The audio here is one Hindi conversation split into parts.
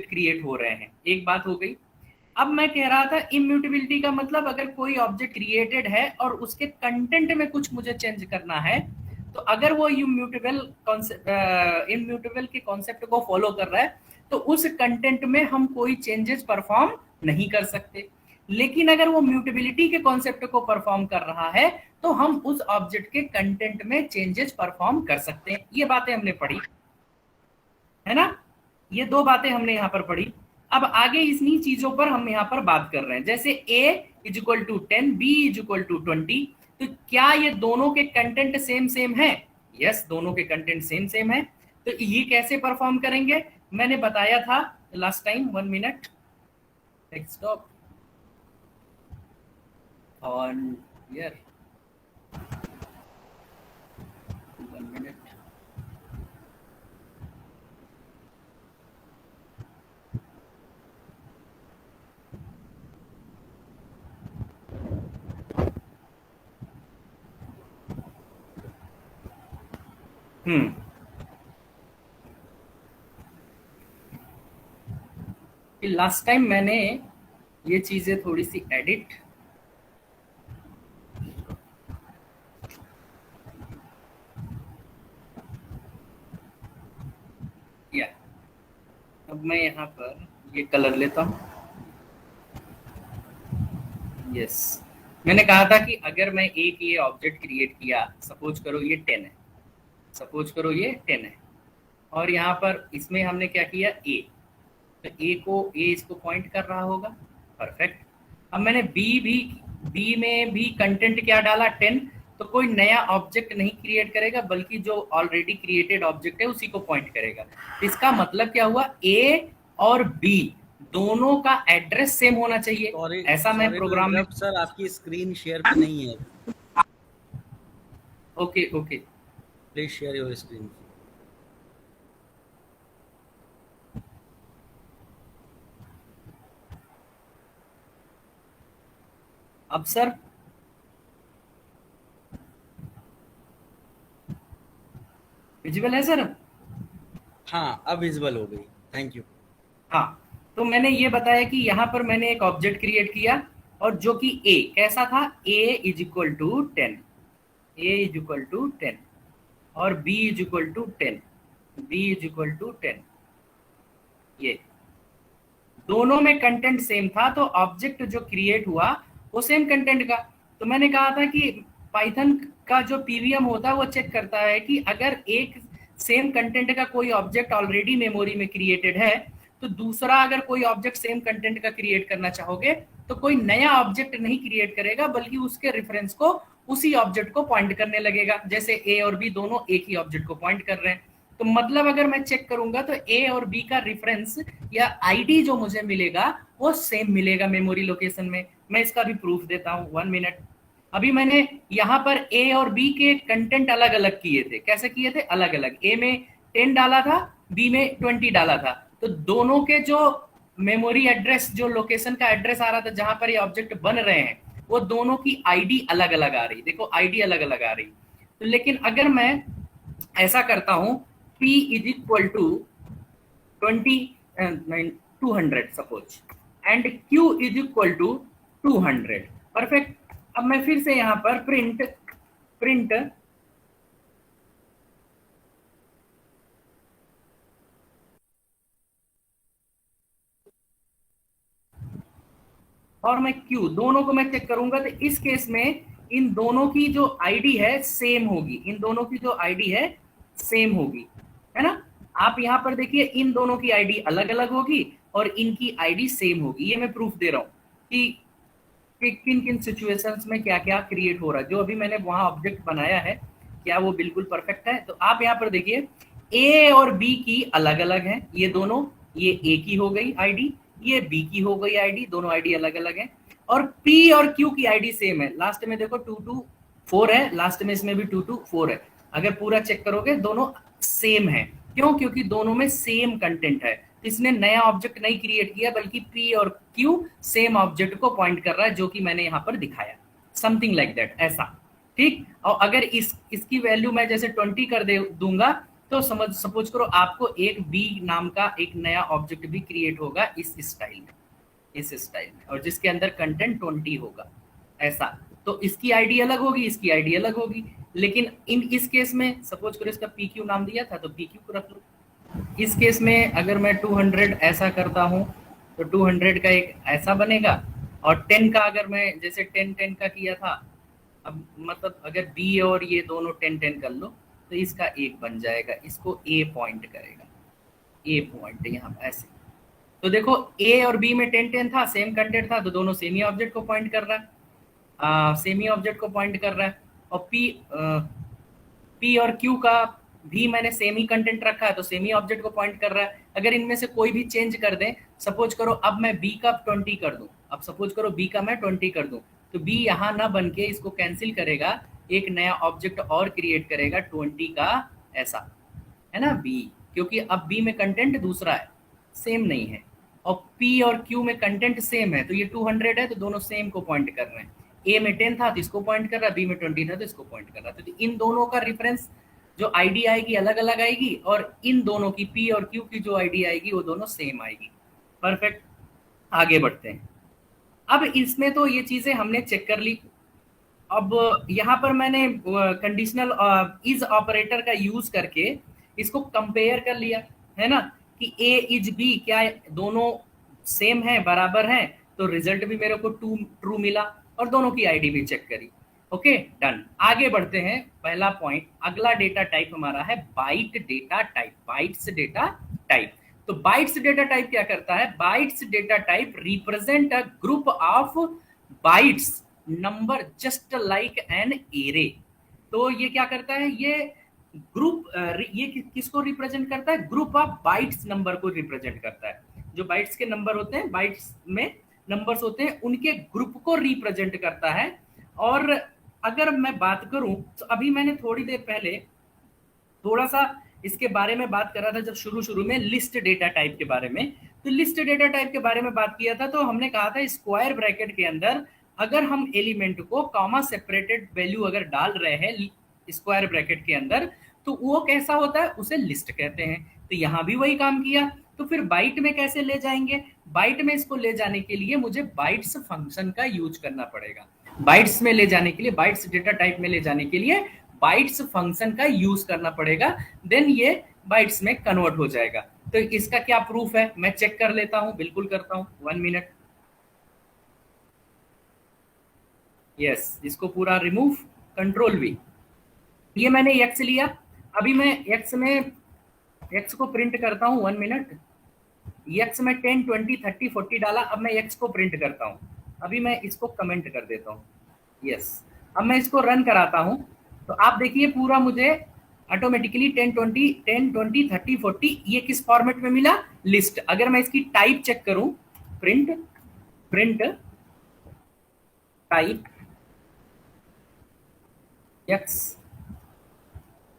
क्रिएट हो रहे हैं, एक बात हो गई। अब मैं कह रहा था इम्यूटेबिलिटी का मतलब अगर कोई ऑब्जेक्ट क्रिएटेड है और उसके कंटेंट में कुछ मुझे चेंज करना है, तो अगर वो इम्यूटेबल के कॉन्सेप्ट को फॉलो कर रहा है तो उस कंटेंट में हम कोई चेंजेस परफॉर्म नहीं कर सकते। लेकिन अगर वो म्यूटेबिलिटी के कॉन्सेप्ट को परफॉर्म कर रहा है तो हम उस ऑब्जेक्ट के कंटेंट में चेंजेस परफॉर्म कर सकते हैं। ये बातें हमने पढ़ी है ना, ये दो बातें हमने यहाँ पर पढ़ी। अब आगे इन्हीं चीजों पर हम यहाँ पर बात कर रहे हैं, जैसे a is equal to 10, b is equal to 20। तो क्या ये दोनों के कंटेंट सेम सेम है? यस, दोनों के कंटेंट सेम सेम है। तो ये कैसे परफॉर्म करेंगे? मैंने बताया था last time. 1 minute, stop on here, 1 minute. Last time मैंने ये चीजें थोड़ी सी एडिट किया। अब मैं यहाँ पर ये कलर लेता हूँ। यस, मैंने कहा था कि अगर मैं एक ये ऑब्जेक्ट क्रिएट किया, सपोज करो ये 10 है, सपोज करो ये 10 है, और यहाँ पर इसमें हमने क्या किया, ए, तो ए इसको पॉइंट कर रहा होगा। परफेक्ट। अब मैंने बी में भी कंटेंट क्या डाला, 10। तो कोई नया ऑब्जेक्ट नहीं क्रिएट करेगा बल्कि जो ऑलरेडी क्रिएटेड ऑब्जेक्ट है उसी को पॉइंट करेगा। इसका मतलब क्या हुआ, ए और बी दोनों का एड्रेस सेम होना चाहिए। ऐसा मैं प्रोग्राम में, सर आपकी स्क्रीन शेयर पे नहीं है। Okay okay, please share your screen. अब सर विजिबल है सर? हाँ, अब विजिबल हो गई, थैंक यू। हाँ, तो मैंने ये बताया कि यहाँ पर मैंने एक ऑब्जेक्ट क्रिएट किया और जो कि ए कैसा था, A is equal to 10, A is equal to 10, और B is equal to 10, B is equal to 10। ये दोनों में कंटेंट सेम था तो ऑब्जेक्ट जो क्रिएट हुआ वो सेम कंटेंट का। तो मैंने कहा था कि पाइथन का जो पीवीएम होता है वो चेक करता है कि अगर एक सेम कंटेंट का कोई ऑब्जेक्ट ऑलरेडी मेमोरी में क्रिएटेड है तो दूसरा अगर कोई ऑब्जेक्ट सेम कंटेंट का क्रिएट करना चाहोगे तो कोई नया ऑब्जेक्ट नहीं क्रिएट करेगा बल्कि उसके रेफरेंस को उसी ऑब्जेक्ट को पॉइंट करने लगेगा। जैसे ए और बी दोनों एक ही ऑब्जेक्ट को पॉइंट कर रहे हैं, तो मतलब अगर मैं चेक करूंगा तो ए और बी का रेफरेंस या आईडी जो मुझे मिलेगा वो सेम मिलेगा मेमोरी लोकेशन में। मैं इसका भी प्रूफ देता हूं, 1 मिनट। अभी मैंने यहाँ पर ए और बी के कंटेंट अलग अलग किए थे। कैसे किए थे? अलग अलग। ए में 10 डाला था, बी में 20 डाला था, तो दोनों के जो मेमोरी एड्रेस, जो लोकेशन का एड्रेस आ रहा था जहां पर ये ऑब्जेक्ट बन रहे हैं, वो दोनों की आईडी अलग अलग आ रही। देखो आईडी अलग अलग आ रही। तो लेकिन अगर मैं ऐसा करता हूं, P is equal to 200 suppose, and Q is equal to 200। Perfect. अब मैं फिर से यहां पर प्रिंट और मैं Q दोनों को मैं चेक करूंगा तो इस केस में इन दोनों की जो आईडी है सेम होगी, इन दोनों की जो आईडी है सेम होगी, है ना। आप यहाँ पर देखिए इन दोनों की आईडी अलग अलग होगी और इनकी आईडी सेम होगी। ये मैं प्रूफ दे रहा हूँ कि किन किन सिचुएशंस में क्या क्या क्रिएट हो रहा है। जो अभी मैंने वहां ऑब्जेक्ट बनाया है क्या वो बिल्कुल परफेक्ट है? तो आप यहाँ पर देखिए ए और बी की अलग अलग है, ये दोनों, ये ए की हो गई आईडी, ये बी की हो गई आईडी, दोनों आईडी अलग अलग है। और पी और क्यू की आईडी सेम है। लास्ट में देखो 224 है, लास्ट में इसमें भी 224 है। अगर पूरा चेक करोगे दोनों सेम है। क्यों? क्योंकि दोनों में सेम कंटेंट है। इसने नया ऑब्जेक्ट नहीं क्रिएट किया बल्कि पी और क्यू सेम ऑब्जेक्ट को पॉइंट कर रहा है जो कि मैंने यहाँ पर दिखाया। समथिंग लाइक दैट, ऐसा। ठीक। और अगर इसकी वैल्यू मैं जैसे 20 कर दे दूंगा तो सपोज करो आपको एक बी नाम का एक नया ऑब्जेक्ट भी क्रिएट होगा इस स्टाइल में, इस स्टाइल में, और जिसके अंदर कंटेंट 20 होगा ऐसा। तो इसकी आईडी अलग होगी, इसकी आईडी अलग होगी, लेकिन इस केस में सपोज करो इसका पी क्यू नाम दिया था तो पी क्यू को रख लो। इस केस में अगर मैं 200 ऐसा करता हूँ तो 200 का एक ऐसा बनेगा, और 10 का अगर मैं जैसे 10 का किया था, अब मतलब अगर बी और ये दोनों 10 कर लो तो इसका एक बन जाएगा, इसको ए पॉइंट करेगा, ए पॉइंट यहाँ ऐसे। तो देखो ए और बी में 10 था, सेम कंटेंट था, तो दोनों सेम ही ऑब्जेक्ट को पॉइंट कर रहा है, सेम ही ऑब्जेक्ट को पॉइंट कर रहा है। और पी और क्यू का भी मैंने सेम ही कंटेंट रखा है तो सेम ही ऑब्जेक्ट को पॉइंट कर रहा है। अगर इनमें से कोई भी चेंज कर दें, सपोज करो अब मैं बी का 20 कर दूं, अब सपोज करो बी का मैं 20 कर दूं, तो बी यहाँ ना बन के इसको कैंसिल करेगा, एक नया ऑब्जेक्ट और क्रिएट करेगा 20 का ऐसा, है ना बी, क्योंकि अब बी में कंटेंट दूसरा है, सेम नहीं है, और पी और क्यू में कंटेंट सेम है, तो ये 200 है तो दोनों सेम को पॉइंट कर रहे हैं। ए में 10 था तो इसको पॉइंट कर रहा है, बी में 20 था तो इसको पॉइंट कर रहा है। तो इन दोनों का रेफरेंस जो आईडी आएगी अलग अलग आएगी, और इन दोनों की पी और क्यू की जो आईडी आएगी वो दोनों सेम आएगी। परफेक्ट, आगे बढ़ते हैं। अब इसमें तो ये चीजें हमने चेक कर ली। अब यहाँ पर मैंने कंडीशनल इज ऑपरेटर का यूज करके इसको कंपेयर कर लिया, है ना, कि ए इज बी, क्या दोनों सेम है, बराबर है, तो रिजल्ट भी मेरे को ट्रू मिला, और दोनों की आईडी भी चेक करी। ओके डन, आगे बढ़ते हैं। पहला पॉइंट, अगला डेटा टाइप हमारा है bite data type, bytes data type. तो बाइट्स डेटा टाइप क्या करता है, bytes data type represent a group of bytes number just like an array. तो ये क्या करता है, ये ग्रुप, ये किसको रिप्रेजेंट करता है, ग्रुप ऑफ बाइट्स नंबर को रिप्रेजेंट करता है। जो बाइट्स के नंबर होते हैं, बाइट्स में नंबर्स होते हैं, उनके ग्रुप को रिप्रेजेंट करता है। और अगर मैं बात करूं तो अभी मैंने थोड़ी देर पहले थोड़ा सा इसके बारे में बात कर रहा था, जब शुरू में लिस्ट डेटा टाइप के बारे में। तो लिस्ट डेटा टाइप के बारे में बात किया था, तो हमने कहा था स्क्वायर ब्रैकेट के अंदर अगर हम एलिमेंट को कॉमा सेपरेटेड वैल्यू अगर डाल रहे हैं स्क्वायर ब्रैकेट के अंदर, तो वो कैसा होता है, उसे लिस्ट कहते हैं। तो यहां भी वही काम किया। तो फिर बाइट में कैसे ले जाएंगे, बाइट में इसको ले जाने के लिए मुझे बाइट्स फंक्शन का यूज करना पड़ेगा। बाइट्स में ले जाने के लिए, बाइट्स डेटा टाइप में ले जाने के लिए बाइट्स फंक्शन का यूज करना पड़ेगा, देन ये बाइट्स में कन्वर्ट हो जाएगा। तो इसका क्या प्रूफ है, मैं चेक कर लेता हूं, बिल्कुल करता हूं, 1 मिनट। यस, इसको पूरा रिमूव, कंट्रोल वी, ये मैंने एक्स लिया। अभी मैं एक्स में एक्स को प्रिंट करता हूं, 1 मिनट। एक्स में 10 20 30 40 डाला, अब मैं एक्स को प्रिंट करता हूं। अभी मैं इसको कमेंट कर देता हूं। यस, अब मैं इसको रन कराता हूं, तो आप देखिए पूरा मुझे ऑटोमेटिकली 10 20 30 40 ये किस फॉर्मेट में मिला, लिस्ट। अगर मैं इसकी टाइप चेक करूं, प्रिंट प्रिंट टाइप एक्स,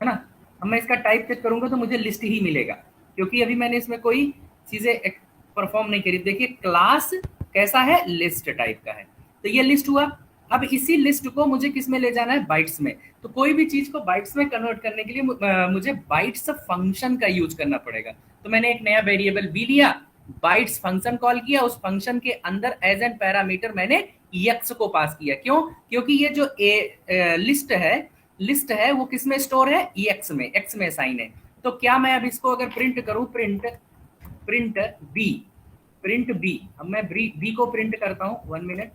है ना। अब मैं इसका टाइप चेक करूंगा तो मुझे लिस्ट ही मिलेगा, क्योंकि अभी मैंने इसमें कोई चीजें परफॉर्म नहीं करी। देखिए क्लास कैसा है, लिस्ट टाइप का है, तो ये लिस्ट हुआ। अब इसी लिस्ट को मुझे किस में ले जाना है, बाइट्स में। तो कोई भी चीज को बाइट्स में कन्वर्ट करने के लिए मुझे बाइट्स फंक्शन का यूज करना पड़ेगा। तो मैंने एक नया वेरिएबल बी लिया, बाइट्स फंक्शन कॉल किया, उस फंक्शन के अंदर एज एन पैरामीटर मैंने एक्स को पास किया। क्यों, क्योंकि ये जो लिस्ट है वो किस में स्टोर है, एक्स में, एक्स में साइन है। तो क्या मैं अब इसको अगर प्रिंट करूं, प्रिंट बी, अब मैं बी को प्रिंट करता हूं, 1 मिनट।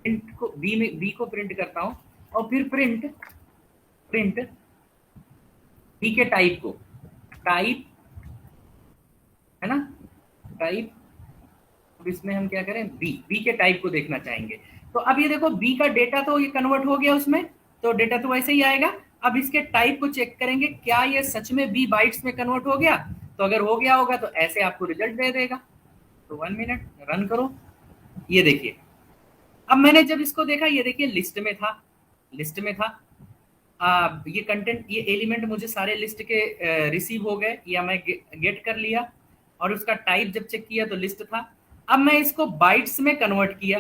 प्रिंट को बी को प्रिंट करता हूं, और फिर प्रिंट बी के टाइप को, टाइप, है ना, टाइप। अब इसमें हम क्या करें, बी के टाइप को देखना चाहेंगे। तो अब ये देखो बी का डेटा तो ये कन्वर्ट हो गया उसमें, तो डेटा तो वैसे ही आएगा। अब इसके टाइप को चेक करेंगे, क्या ये सच में बी बाइट्स में कन्वर्ट हो गया। तो अगर हो गया होगा तो ऐसे आपको रिजल्ट दे देगा। तो 1 मिनट, रन करो। ये देखिए, अब मैंने जब इसको देखा, ये देखिए लिस्ट में था, ये कंटेंट, ये एलिमेंट मुझे सारे लिस्ट के रिसीव हो गए, या मैं गेट कर लिया, और उसका टाइप जब चेक किया तो लिस्ट था। अब मैं इसको बाइट्स में कन्वर्ट किया,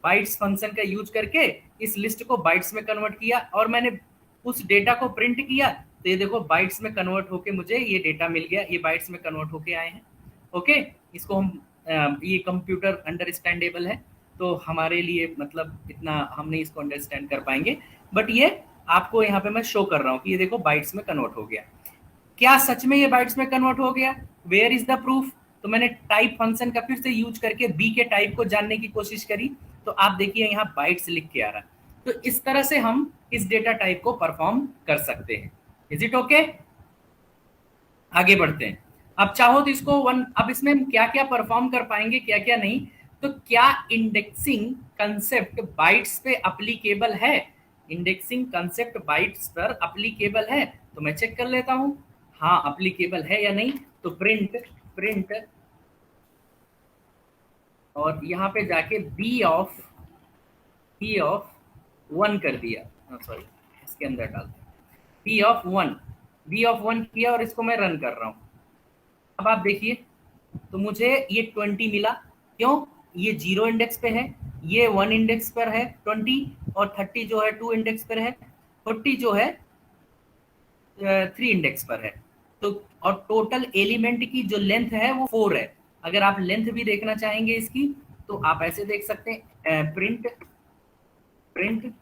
बाइट्स फंक्शन का यूज करके इस लिस्ट को बाइट्स में कन्वर्ट किया, और मैंने उस डेटा को प्रिंट किया। तो ये देखो बाइट्स में कन्वर्ट होके मुझे ये डेटा मिल गया, ये बाइट्स में कन्वर्ट होके आए हैं। ओके, इसको हम ये कंप्यूटर अंडरस्टैंडेबल है, तो हमारे लिए मतलब इतना हम नहीं इसको अंडरस्टैंड कर पाएंगे, बट ये आपको यहाँ पे मैं शो कर रहा हूँ कि ये देखो बाइट्स में कन्वर्ट हो गया। क्या सच में ये बाइट्स में कन्वर्ट हो गया? Where is the proof? तो मैंने टाइप फंक्शन का फिर से यूज करके बी के टाइप को जानने की कोशिश करी, तो आप देखिए यहाँ बाइट्स लिख के आ रहा। तो इस तरह से हम इस डेटा टाइप को परफॉर्म कर सकते हैं। Is it okay? आगे बढ़ते हैं। अब चाहो तो इसको वन, अब इसमें हम क्या क्या परफॉर्म कर पाएंगे, क्या क्या नहीं। तो क्या इंडेक्सिंग कंसेप्ट बाइट्स पे अप्लीकेबल है? इंडेक्सिंग कंसेप्ट बाइट्स पर अप्लीकेबल है? तो मैं चेक कर लेता हूं, हाँ अप्लीकेबल है या नहीं। तो प्रिंट प्रिंट और यहाँ पे जाके बी ऑफ वन कर दिया, सॉरी इसके अंदर डालते बी ऑफ वन किया और इसको मैं रन कर रहा हूँ। अब आप देखिए, तो मुझे ये 20 मिला। क्यों? ये 0 इंडेक्स पे है, ये 1 इंडेक्स पर है 20, और 30 जो है 2 इंडेक्स पर है, 40 जो है 3 इंडेक्स पर है। तो और टोटल एलिमेंट की जो लेंथ है वो 4 है। अगर आप लेंथ भी देखना चाहेंगे इसकी, तो आप ऐसे देख सकते हैं, प्रिंट प्रिंट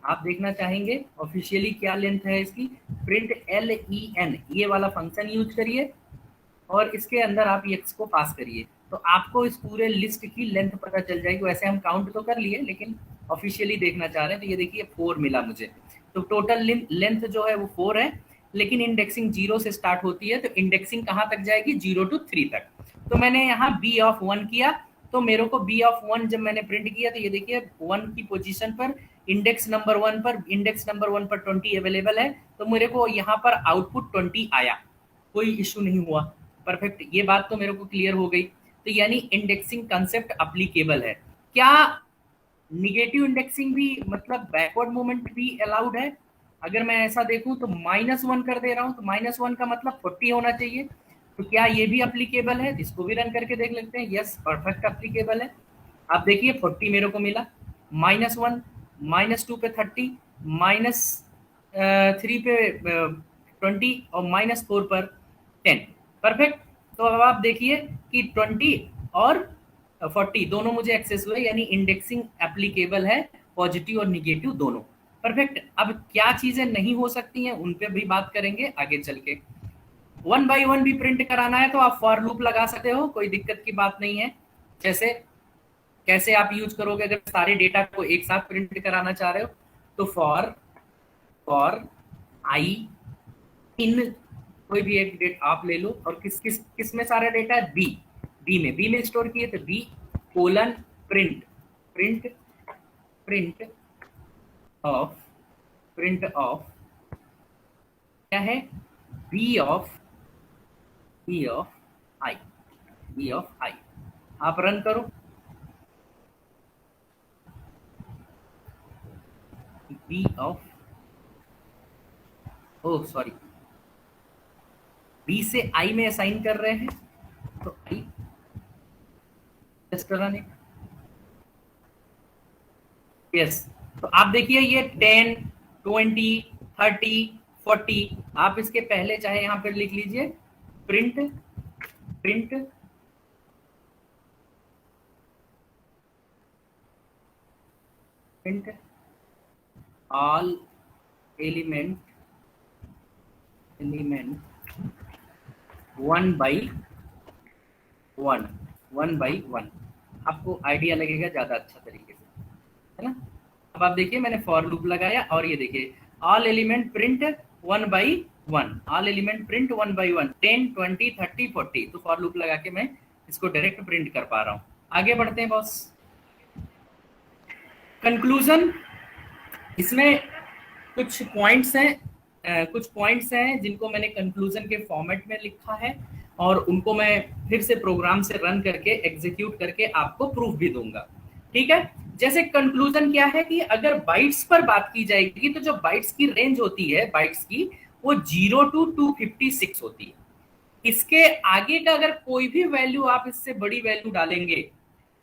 आप देखना चाहेंगे ऑफिशियली क्या लेंथ है इसकी, प्रिंट len ये वाला फंक्शन यूज करिए और इसके अंदर आप एक्स को पास करिए, तो आपको इस पूरे लिस्ट की लेंथ पता चल जाएगी। वैसे हम काउंट तो कर लिए, लेकिन ऑफिशियली देखना चाह रहे हैं, तो ये देखिए 4 मिला मुझे। तो टोटल लेंथ जो है वो 4 है, लेकिन इंडेक्सिंग 0 से स्टार्ट होती है, तो इंडेक्सिंग कहाँ तक जाएगी? 0 to 3 तक। तो मैंने यहाँ बी ऑफ 1 किया, तो मेरे को बी ऑफ 1 जब मैंने प्रिंट किया, तो ये देखिए 1 की पोजीशन पर इंडेक्स नंबर 1 पर 20 अवेलेबल है, तो मेरे को यहाँ पर आउटपुट 20 आया, कोई इशू नहीं हुआ। परफेक्ट, ये बात तो मेरे को क्लियर हो गई। तो यानी इंडेक्सिंग कंसेप्ट अप्लीकेबल है। क्या निगेटिव इंडेक्सिंग भी, मतलब बैकवर्ड मूवमेंट भी अलाउड है? अगर मैं ऐसा देखूं तो -1 कर दे रहा हूं, तो -1 का मतलब 40 होना चाहिए। तो क्या ये भी अप्लीकेबल है? इसको भी रन करके देख लेते हैं। यस, परफेक्ट अप्लीकेबल है। आप देखिए 40 मेरे को मिला, -1, -2 पे 30, -3 पे 20 और -4 पर 10। परफेक्ट। तो अब आप देखिए कि 20 और 40 दोनों मुझे एक्सेस हुए, यानी इंडेक्सिंग एप्लीकेबल है, पॉजिटिव और निगेटिव दोनों। परफेक्ट। अब क्या चीजें नहीं हो सकती हैं उन पे भी बात करेंगे आगे चल के। 1 by 1 भी प्रिंट कराना है तो आप फॉर लूप लगा सकते हो, कोई दिक्कत की बात नहीं है। जैसे कैसे आप यूज करोगे? अगर सारे डेटा को एक साथ प्रिंट कराना चाह रहे हो, तो फॉर आई इन कोई भी एक डेट आप ले लो, और किस में सारा डेटा है? बी में स्टोर किए, तो b colon print print print of क्या है? B of i. आप रन करो, b of, oh sorry, b से आई में असाइन कर रहे हैं, तो I just run it. Yes, तो आप देखिए ये 10, 20, 30, 40, आप इसके पहले चाहे यहां पर लिख लीजिए print print print all element 1 by 1। आपको आइडिया लगेगा ज्यादा अच्छा तरीके से, है ना? अब आप देखिए मैंने फॉर लूप लगाया, और ये देखिए all element print 1 by 1, all element print 1 by 1, 10, 20, 30, 40। तो फॉर लूप लगा के मैं इसको डायरेक्ट प्रिंट कर पा रहा हूँ। आगे बढ़ते हैं बॉस। कंक्लूजन, इसमें कुछ पॉइंट्स हैं जिनको मैंने कंक्लूजन के फॉर्मेट में लिखा है, और उनको मैं फिर से प्रोग्राम से रन करके एग्जीक्यूट करके आपको प्रूफ भी दूंगा। ठीक है? जैसे कंक्लूजन क्या है कि अगर बाइट्स पर बात की जाएगी, तो जो बाइट्स की रेंज होती है बाइट्स की, वो 0 to 256 होती है। इसके आगे का अगर कोई भी वैल्यू आप इससे बड़ी वैल्यू डालेंगे,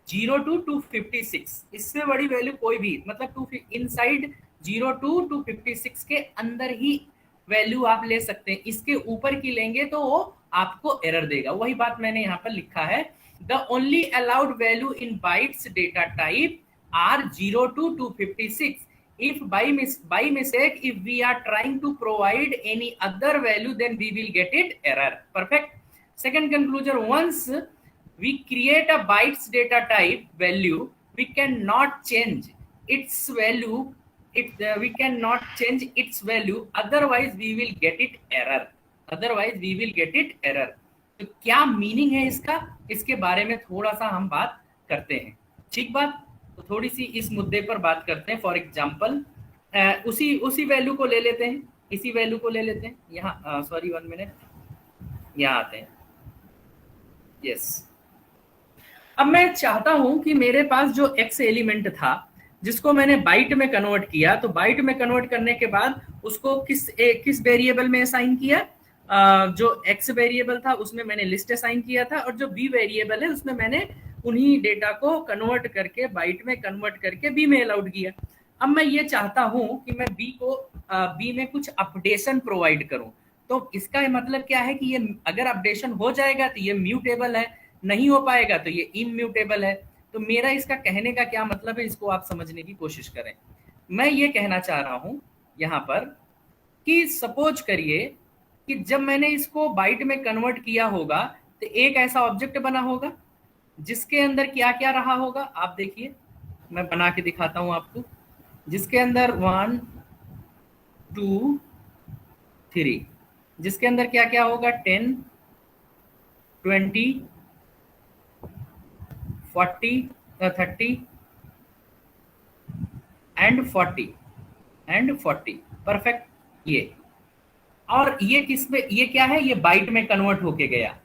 0 to 256, इससे बड़ी वैल्यू कोई भी, मतलब इनसाइड 0 to 256 के अंदर ही वैल्यू आप ले सकते हैं, इसके ऊपर की लेंगे तो वो आपको एरर देगा। वही बात मैंने यहाँ पर लिखा है, the only allowed value in bytes data type are 0 to 256. If by mistake if we are trying to provide any other value, then we will get it error. Perfect. Second conclusion, once we create a bytes data type value, we cannot change its value. We cannot change its value, otherwise we will get it error. Otherwise we will get it error. तो क्या मीनिंग है इसका, इसके बारे में थोड़ा सा हम बात करते हैं। ठीक बात, तो थोड़ी सी इस मुद्दे पर बात करते हैं। फॉर एग्जाम्पल उसी वैल्यू को ले लेते हैं, इसी वैल्यू को ले लेते हैं। यहाँ सॉरी 1 मिनट, यहाँ आते हैं। यस, अब मैं चाहता हूं कि मेरे पास जो x एलिमेंट था जिसको मैंने बाइट में कन्वर्ट किया, तो बाइट में कन्वर्ट करने के बाद उसको किस वेरिएबल में असाइन किया, जो x वेरिएबल था उसमें मैंने लिस्ट असाइन किया था, और जो b वेरिएबल है उसमें मैंने उन्हीं डेटा को कन्वर्ट करके बाइट में कन्वर्ट करके b में अलाउड किया। अब मैं ये चाहता हूं कि मैं b में कुछ अपडेशन प्रोवाइड करूं, तो इसका मतलब क्या है कि ये अगर अपडेशन हो जाएगा तो ये म्यूटेबल है, नहीं हो पाएगा तो ये इम्यूटेबल है। तो मेरा इसका कहने का क्या मतलब है, इसको आप समझने की कोशिश करें। मैं ये कहना चाह रहा हूं यहाँ पर कि सपोज करिए कि जब मैंने इसको बाइट में कन्वर्ट किया होगा तो एक ऐसा ऑब्जेक्ट बना होगा जिसके अंदर क्या क्या रहा होगा, आप देखिए, मैं बना के दिखाता हूं आपको। जिसके अंदर 1 2 3, जिसके अंदर क्या क्या होगा, 10 20 40 30 एंड 40 परफेक्ट। ये और ये किस पे, ये क्या है, ये बाइट में कन्वर्ट होके गया,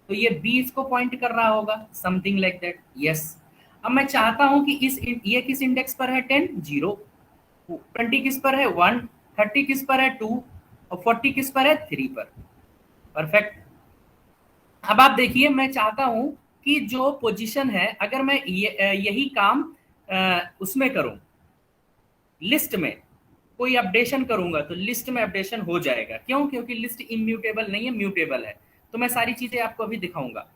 तो ये 20 को पॉइंट कर रहा होगा, समथिंग लाइक दैट। यस, अब मैं चाहता हूं कि ये किस इंडेक्स पर है, 10 0, 20 किस पर है 1, 30 किस पर है 2, और 40 किस पर है 3 पर। परफेक्ट। अब आप देखिए, मैं चाहता हूं कि जो पोजीशन है, अगर मैं यही काम उसमें करूं, लिस्ट में कोई अपडेशन करूंगा तो लिस्ट में अपडेशन हो जाएगा। क्यों? क्योंकि लिस्ट इम्यूटेबल नहीं है, म्यूटेबल है। तो मैं सारी चीजें आपको अभी दिखाऊंगा।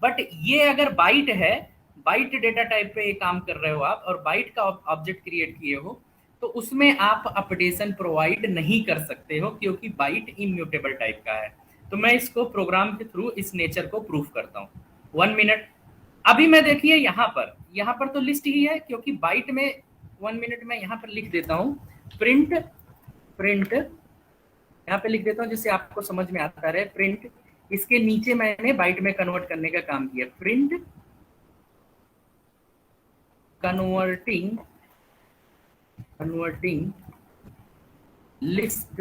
बट ये अगर बाइट है, बाइट डेटा टाइप पे ये काम कर रहे हो आप, और बाइट का ऑब्जेक्ट क्रिएट किए हो, तो उसमें आप अपडेशन प्रोवाइड नहीं कर सकते हो, क्योंकि बाइट इम्यूटेबल टाइप का है। तो मैं इसको प्रोग्राम के थ्रू इस नेचर को प्रूफ करता हूँ। 1 मिनट। अभी मैं देखिए यहाँ पर तो लिस्ट ही है, क्योंकि बाइट में 1 मिनट में यहाँ पर लिख देता हूँ प्रिंट यहाँ पे लिख देता हूँ जिससे आपको समझ में आता रहे। प्रिंट, इसके नीचे मैंने बाइट में कन्वर्ट करने का काम किया। प्रिंट कन्वर्टिंग लिस्ट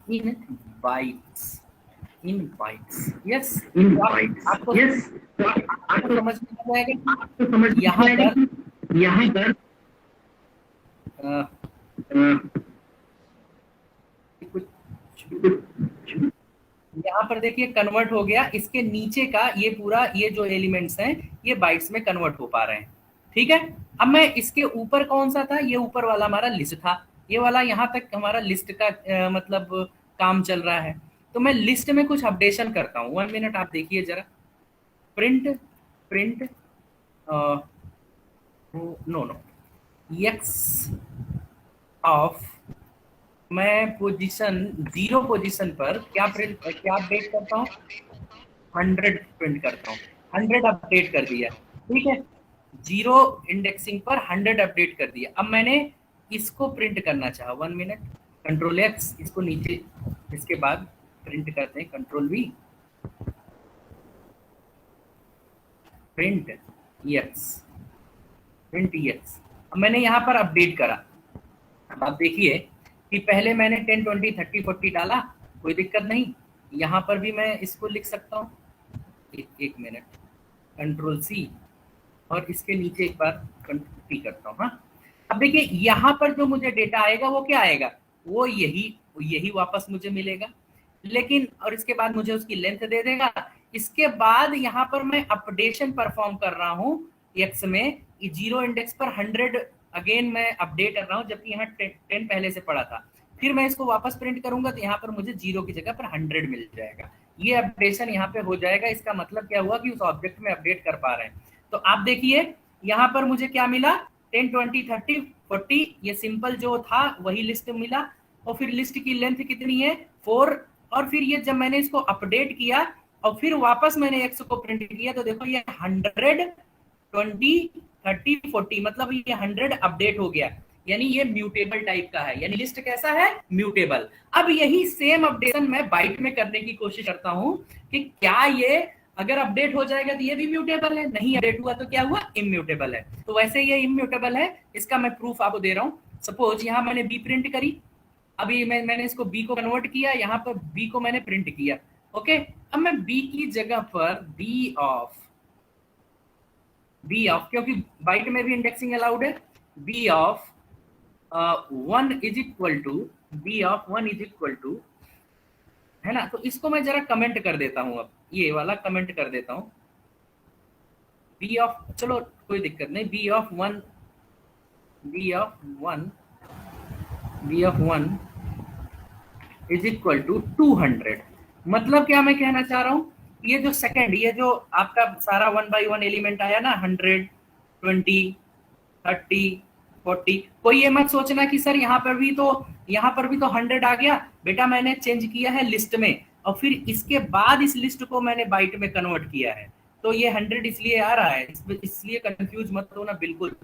इन बाइट्स। यस, आपको समझ में आएगा। यहाँ पर यहाँ पर देखिए कन्वर्ट हो गया। इसके नीचे का ये पूरा, ये जो एलिमेंट्स हैं ये बाइट्स में कन्वर्ट हो पा रहे हैं। ठीक है। अब मैं इसके ऊपर कौन सा था, ये ऊपर वाला हमारा लिस्ट था, ये वाला यहाँ तक हमारा लिस्ट का मतलब काम चल रहा है। तो मैं लिस्ट में कुछ अपडेशन करता हूँ। 1 मिनट, आप देखिए जरा। प्रिंट नो एक्स ऑफ, मैं पोजीशन 0 पोजीशन पर क्या अपडेट करता हूँ, 100 प्रिंट करता हूँ। 100 अपडेट कर दिया। ठीक है, 0 इंडेक्सिंग पर 100 अपडेट कर दिया। अब मैंने इसको प्रिंट करना चाहा। 1 मिनट, कंट्रोल एक्स, इसको नीचे, इसके बाद प्रिंट करते हैं, कंट्रोल वी, प्रिंट एक्स। अब मैंने यहाँ पर अपडेट करा। अब आप देखिए कि पहले मैंने 10 20 30 40 डाला, कोई दिक्कत नहीं। यहाँ पर भी मैं इसको लिख सकता हूँ। एक मिनट, कंट्रोल सी, और इसके नीचे एक बार कंट्रोल टी करता हूँ। हाँ, अब देखिए यहाँ पर जो मुझे डेटा आएगा वो क्या आएगा, वो यही वापस मुझे मिलेगा। लेकिन और इसके बाद मुझे उसकी लेंथ दे देगा। इसके बाद यहाँ पर मैं अपडेशन परफॉर्म कर रहा हूँ एक्स में, 0 इंडेक्स पर 100 अगेन मैं अपडेट कर रहा हूँ, जबकि यहाँ 10 पहले से पड़ा था। फिर मैं इसको वापस प्रिंट करूंगा तो यहाँ पर मुझे 0 की जगह पर 100 मिल जाएगा। ये अपडेशन यहाँ पे हो जाएगा। इसका मतलब क्या हुआ कि उस ऑब्जेक्ट में अपडेट कर पा रहे हैं। तो आप देखिए यहाँ पर मुझे क्या मिला, 10, 20, 30, 40, ये सिंपल जो था वही लिस्ट मिला। और फिर लिस्ट की लेंथ कितनी है, 4। और फिर ये जब मैंने इसको अपडेट किया और फिर वापस मैंने x को प्रिंट किया तो देखो ये 100, 20, 30, 40, मतलब ये 100 अपडेट हो गया। यानी ये म्यूटेबल टाइप का है, यानी लिस्ट कैसा है, म्यूटेबल। अब यही सेम अपडेशन मैं बाइट में करने की कोशिश करता हूं कि क्या ये अगर अपडेट हो जाएगा तो ये भी म्यूटेबल है, नहीं अपडेट हुआ तो क्या हुआ, इम्यूटेबल है। तो वैसे ये इम्यूटेबल है, इसका मैं प्रूफ आपको दे रहा हूं। सपोज यहां मैंने बी प्रिंट करी, अभी मैंने इसको बी को कन्वर्ट किया, यहाँ पर बी को मैंने प्रिंट किया। ओके, अब मैं बी की जगह पर बी ऑफ, क्योंकि बाइट में भी इंडेक्सिंग अलाउड है, b of 1 is equal to, b of 1 is equal to, है ना। तो इसको मैं जरा कमेंट कर देता हूं, अब ये वाला कमेंट कर देता हूं, बी ऑफ, चलो कोई दिक्कत नहीं, b of 1, b of 1, b of 1 is equal to 200। मतलब क्या मैं कहना चाह रहा हूं, ये जो सेकंड, ये जो आपका सारा 1 by 1 एलिमेंट आया ना, 100, 20, 30, 40, कोई ये मत सोचना कि सर यहाँ पर भी तो 100 आ गया। बेटा मैंने चेंज किया है लिस्ट में, और फिर इसके बाद इस लिस्ट को मैंने बाइट में कन्वर्ट किया है, तो ये 100 इसलिए आ रहा है, इसलिए कंफ्यूज मत होना बिल्कुल।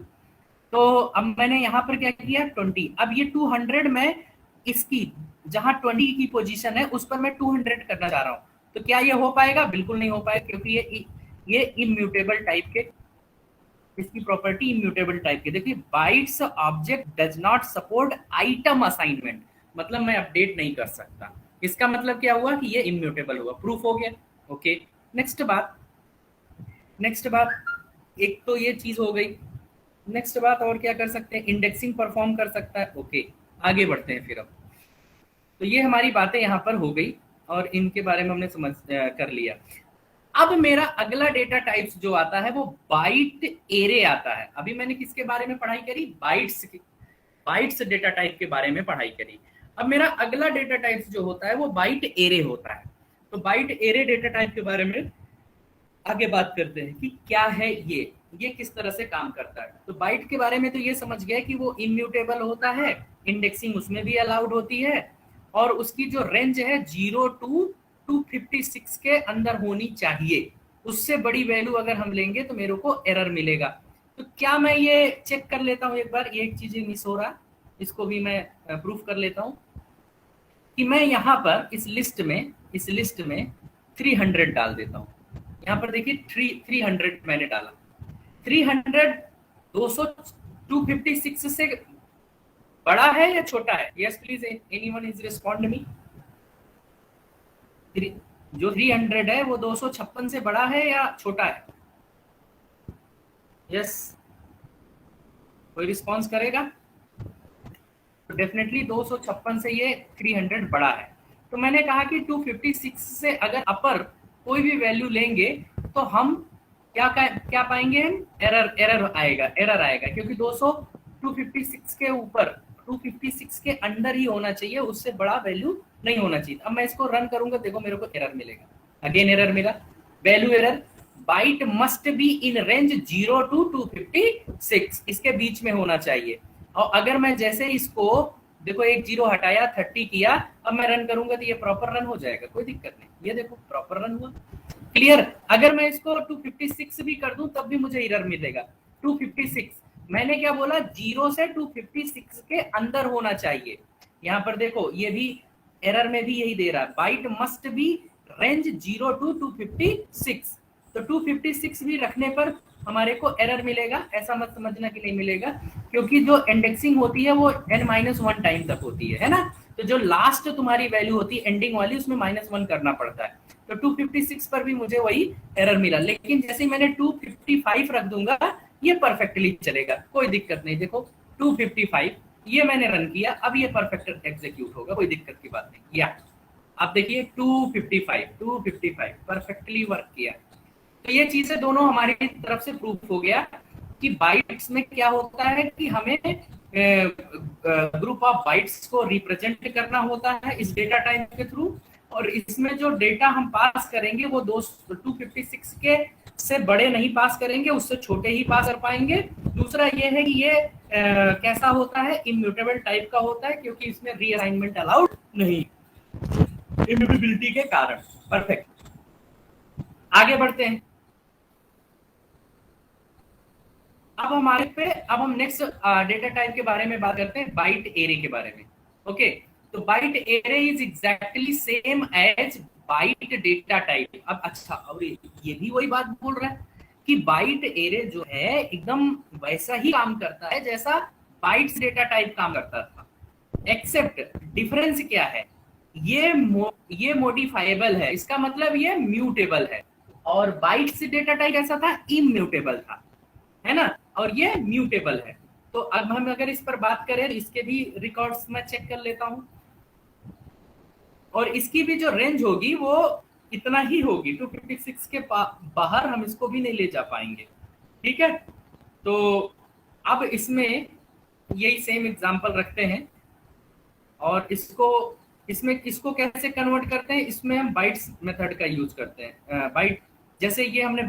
तो अब मैंने यहाँ पर क्या किया, 20। अब ये 200 में इसकी जहां 20 की पोजीशन है उस पर मैं 200 करना चाह रहा हूं, तो क्या ये हो पाएगा, बिल्कुल नहीं हो पाएगा, क्योंकि ये इम्यूटेबल टाइप के, इसकी प्रॉपर्टी इम्यूटेबल टाइप की। देखिए bytes object does not support item assignment, मतलब मैं अपडेट नहीं कर सकता। इसका मतलब क्या हुआ कि ये इम्यूटेबल हुआ, प्रूफ हो गया। ओके, नेक्स्ट बात, एक तो ये चीज हो गई। नेक्स्ट बात और क्या कर सकते हैं, इंडेक्सिंग परफॉर्म कर सकता है। ओके, आगे बढ़ते हैं फिर। अब तो ये हमारी बातें यहाँ पर हो गई और इनके बारे में हमने समझ कर लिया। अब मेरा अगला डेटा टाइप्स जो आता है वो बाइट एरे आता है। अभी मैंने किसके बारे में पढ़ाई करी, बाइट्स डेटा टाइप के बारे में पढ़ाई करी। अब मेरा अगला डेटा टाइप्स जो होता है वो बाइट एरे होता है। तो बाइट एरे डेटा टाइप के बारे में आगे बात करते हैं कि क्या है ये किस तरह से काम करता है। तो बाइट के बारे में तो ये समझ गया कि वो इम्यूटेबल होता है, इंडेक्सिंग उसमें भी अलाउड होती है, और उसकी जो रेंज है 0 to 256 के अंदर होनी चाहिए। उससे बड़ी वैल्यू अगर हम लेंगे तो मेरे को एरर मिलेगा। तो क्या मैं ये चेक कर लेता हूँ एक बार, ये एक चीज मिस हो रहा, इसको भी मैं प्रूफ कर लेता हूँ कि मैं यहाँ पर इस लिस्ट में 300 डाल देता हूँ। यहाँ पर देखिए 300 मैंने डाला। 300 256 से बड़ा है या छोटा है? Yes please, anyone is respond me. जो 300 है वो 256 से बड़ा है या छोटा है? यस, कोई रिस्पॉन्स करेगा? तो डेफिनेटली 256 से ये 300 बड़ा है। तो मैंने कहा कि 256 से अगर अपर कोई भी वैल्यू लेंगे तो हम क्या पाएंगे, एरर आएगा, क्योंकि 256 के ऊपर, 256 के अंदर ही होना चाहिए, उससे बड़ा वैल्यू नहीं होना चाहिए। अब मैं इसको रन करूंगा, देखो मेरे को एरर मिलेगा, अगेन एरर मिला, value error, byte must be in range 0 to 256, इसके बीच में होना चाहिए। और अगर मैं जैसे इसको देखो एक 0 हटाया, 30 किया, अब मैं रन करूंगा तो ये प्रॉपर रन हो जाएगा, कोई दिक्कत नहीं। ये देखो प्रॉपर रन हुआ, क्लियर। अगर मैं इसको 256 भी कर दूं तब भी मुझे एरर मिलेगा। 256 मैंने क्या बोला, 0 से 256 के अंदर होना चाहिए। यहाँ पर देखो ये भी एरर में भी यही दे रहा है, byte must be range 0 to 256। तो 256 भी रखने पर हमारे को एरर मिलेगा, ऐसा मत समझना कि नहीं मिलेगा, क्योंकि जो इंडेक्सिंग होती है वो n-1 टाइम तक होती है ना। तो जो लास्ट तुम्हारी वैल्यू होती है एंडिंग वाली, उसमें -1 करना पड़ता है। तो 256 पर भी मुझे वही एरर मिला, लेकिन जैसे ही मैंने 255 रख दूंगा ये परफेक्टली चलेगा, कोई दिक्कत नहीं। देखो 255 ये मैंने रन किया, अब ये परफेक्ट एग्जीक्यूट होगा, कोई दिक्कत की बात नहीं। या आप देखिए 255 परफेक्टली वर्क किया। तो ये चीजें दोनों हमारी तरफ से प्रूफ हो गया कि बाइट्स में क्या होता है कि हमें ग्रुप ऑफ बाइट्स को रिप्रेजेंट करना होता है इस डेटा टाइप के थ्रू, और इसमें जो डेटा हम पास करेंगे वो 256 के से बड़े नहीं पास करेंगे, उससे छोटे ही पास कर पाएंगे। दूसरा ये है कि ये कैसा होता है, इम्यूटेबल टाइप का होता है, क्योंकि इसमें रीअसाइनमेंट अलाउड नहीं, इम्यूटेबिलिटी के कारण। परफेक्ट, आगे बढ़ते हैं। अब हम नेक्स्ट डेटा टाइप के बारे में बात करते हैं, बाइट एरे के बारे में। ओके, तो byte array is exactly same as byte data type. अब अच्छा, और ये भी वही बात बोल रहा है कि बाइट एरे जो है एकदम वैसा ही काम करता है जैसा बाइट्स डेटा टाइप काम करता था, एक्सेप्ट डिफरेंस क्या है, ये मॉडिफाइबल है, इसका मतलब ये म्यूटेबल है, और बाइट्स डेटा टाइप ऐसा था, इम्यूटेबल था, है ना, और ये म्यूटेबल है। तो अब हम अगर इस पर बात करें, इसके भी रिकॉर्ड्स में चेक कर लेता हूं, और इसकी भी जो रेंज होगी वो इतना ही होगी, 256 के बाहर हम इसको भी नहीं ले जा पाएंगे। ठीक है, तो अब इसमें यही सेम एग्जांपल रखते हैं, और इसको कैसे कन्वर्ट करते हैं, इसमें हम बाइट्स मेथड का यूज करते हैं। बाइट, जैसे ये हमने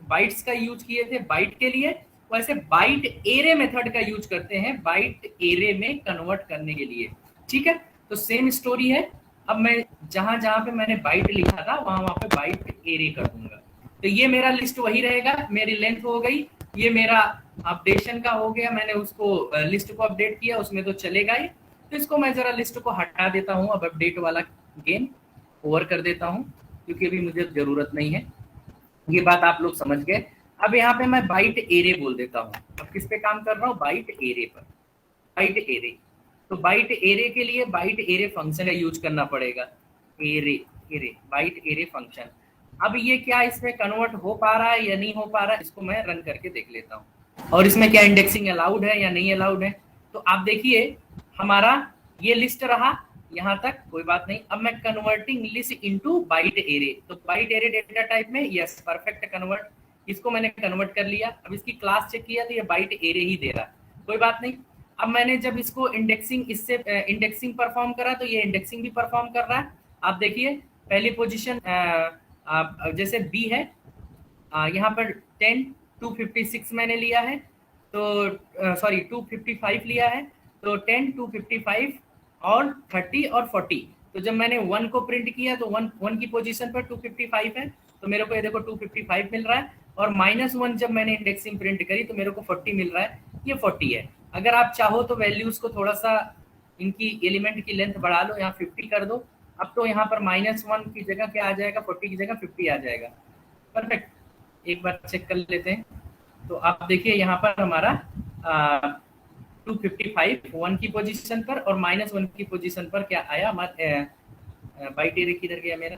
बाइट्स का यूज किए थे बाइट के लिए, वैसे बाइट एरे मेथड का यूज करते हैं बाइट एरे में कन्वर्ट करने के लिए। ठीक है, तो सेम स्टोरी है। अब मैं जहां जहां पे मैंने बाइट लिखा था वहां पे बाइट एरे कर दूंगा, तो ये मेरा लिस्ट वही रहेगा, मेरी लेंथ हो गई, ये मेरा अपडेशन का हो गया, मैंने उसको लिस्ट को अपडेट किया, उसमें तो चलेगा ही। तो इसको मैं जरा लिस्ट को हटा देता हूँ, अब अपडेट वाला गेम ओवर कर देता हूँ, क्योंकि अभी मुझे जरूरत नहीं है। ये बात आप लोग समझ गए। अब यहाँ पे मैं बाइट एरे बोल देता हूँ। अब किस पे काम कर रहा हूँ, बाइट एरे पर, बाइट एरे। तो बाइट एरे के लिए बाइट एरे फंक्शन का यूज करना पड़ेगा, एरे बाइट एरे फंक्शन। अब ये क्या इसमें कन्वर्ट हो पा रहा है या नहीं हो पा रहा है, इसको मैं रन करके देख लेता हूँ, और इसमें क्या इंडेक्सिंग अलाउड है या नहीं अलाउड है। तो आप देखिए हमारा ये लिस्ट रहा यहाँ तक, कोई बात नहीं। अब मैं converting list into byte array, तो बाइट एरे डेटा टाइप में यस परफेक्ट कन्वर्ट, इसको मैंने कन्वर्ट कर लिया। अब इसकी क्लास चेक किया तो ये बाइट एरे ही दे रहा है, कोई बात नहीं। अब मैंने जब इसको इंडेक्सिंग परफॉर्म करा तो ये इंडेक्सिंग भी परफॉर्म कर रहा है। आप देखिए पहली पोजीशन जैसे बी है, यहाँ पर 10 256 मैंने लिया है, तो सॉरी 255 लिया है, तो 10 255 और 30 और 40। तो जब मैंने 1 को प्रिंट किया तो 1 की पोजीशन पर 255 है, तो मेरे को ये देखो 255 मिल रहा है, और -1 जब मैंने इंडेक्सिंग प्रिंट करी तो मेरे को 40 मिल रहा है, ये 40 है। अगर आप चाहो तो वैल्यूज को थोड़ा सा इनकी एलिमेंट की लेंथ बढ़ा लो, यहाँ 50 कर दो। अब तो यहाँ पर -1 की जगह क्या आ जाएगा, 40 की जगह 50 आ जाएगा। परफेक्ट, एक बार चेक कर लेते हैं। तो आप देखिए यहाँ पर हमारा 255 1 की पोजीशन पर और -1 की पोजीशन पर क्या आया, बाइट एरे किधर गया मेरा,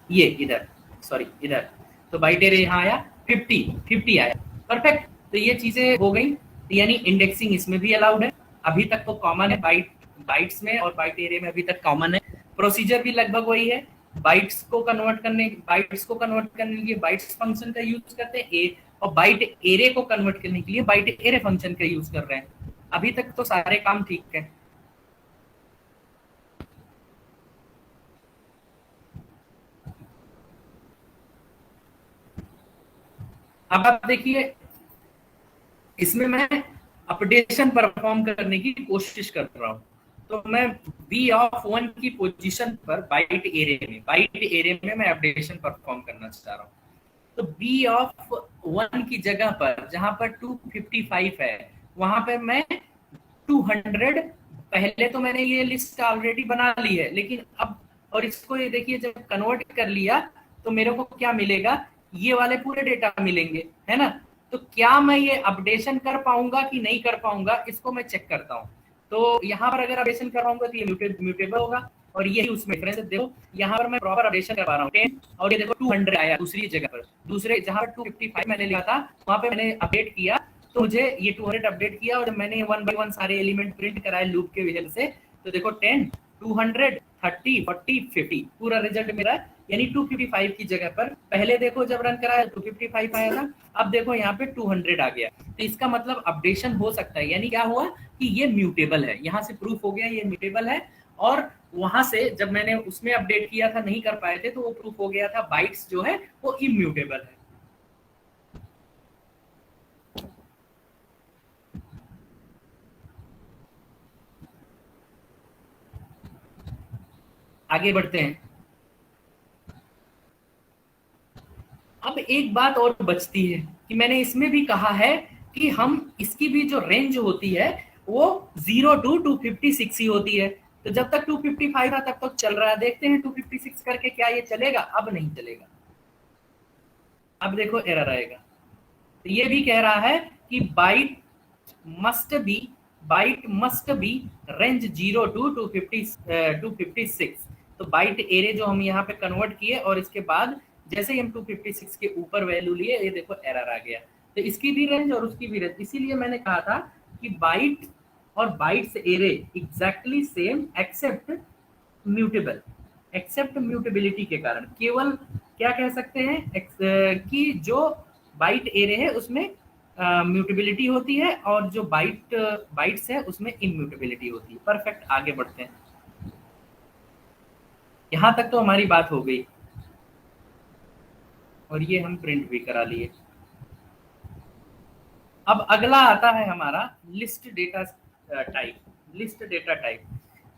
ये इधर, सॉरी इधर, तो बाइट एरे यहाँ आया 50 आया। परफेक्ट, तो ये चीजें हो गई, यानी इंडेक्सिंग इसमें भी अलाउड है, अभी तक तो कॉमन है बाइट्स में और बाइट एरे में अभी तक कॉमन है। प्रोसीजर भी लगभग वही है, बाइट्स को कन्वर्ट करने के लिए बाइट्स फंक्शन का यूज करते हैं, और बाइट एरे को कन्वर्ट करने के लिए बाइट एरे फंक्शन का यूज कर रहे हैं। अभी तक तो सारे काम ठीक है। अब आप देखिए इसमें मैं अपडेशन परफॉर्म करने की कोशिश कर रहा हूं, तो मैं बी ऑफ 1 की पोजीशन पर बाइट एरे में मैं अपडेशन परफॉर्म करना चाह रहा हूं। तो बी ऑफ 1 की जगह पर जहां पर 255 है वहां पर मैं 200, पहले तो मैंने ये लिस्ट ऑलरेडी बना ली है, लेकिन अब, और इसको ये देखिए जब कन्वर्ट कर लिया तो मेरे को क्या मिलेगा, ये वाले पूरे डेटा मिलेंगे, है ना। तो क्या मैं ये अपडेशन कर पाऊंगा कि नहीं कर पाऊंगा, इसको मैं चेक करता हूँ। तो यहाँ पर अगर अपडेशन कर पाऊंगा तो ये म्यूटेबल होगा, और यही उसमें डिफरेंस। देखो यहाँ पर मैं प्रॉपर अपडेशन करवा रहा हूँ 10, और ये देखो 200 आया दूसरी जगह पर, दूसरे जहाँ पर 255 मैंने लिया था वहां पे मैंने अपडेट किया, तो मुझे ये 200 अपडेट किया, और मैंने 1 by 1 सारे एलिमेंट प्रिंट कराए लूप के वजह से, तो देखो 10 200 30 40 50 पूरा रिजल्ट मेरा यानी 255 की जगह पर पहले देखो जब रन कराया 255 आया था, अब देखो यहाँ पे 200 आ गया। तो इसका मतलब अपडेशन हो सकता है, यानी क्या हुआ कि ये म्यूटेबल है, यहाँ से प्रूफ हो गया ये म्यूटेबल है। और वहां से जब मैंने उसमें अपडेट किया था नहीं कर पाए थे, तो वो प्रूफ हो गया था बाइट्स जो है वो इम्यूटेबल है। आगे बढ़ते हैं। अब एक बात और बचती है कि मैंने इसमें भी कहा है कि हम इसकी भी जो रेंज होती है वो 0 to 256 ही होती है। तो जब तक 255 था तब तक चल रहा है, देखते हैं 256 करके क्या ये चलेगा। अब नहीं चलेगा, अब देखो एरर आएगा। तो ये भी कह रहा है कि byte must be range 0 to 256। तो बाइट एरे जो हम यहाँ पे कन्वर्ट किए और इसके बाद जैसे ही हम 256 के ऊपर वैल्यू लिए, ये देखो एरर आ गया। तो इसकी भी रेंज और उसकी भी रेंज, इसीलिए मैंने कहा था कि बाइट और bytes array exactly same except mutable, except mutability के कारण केवल क्या कह सकते हैं कि जो बाइट एरे है उसमें म्यूटेबिलिटी होती है और जो बाइट्स है उसमें इम्यूटेबिलिटी होती है। परफेक्ट, आगे बढ़ते हैं। यहां तक तो हमारी बात हो गई और ये हम प्रिंट भी करा लिए। अब अगला आता है हमारा list data type. List data type,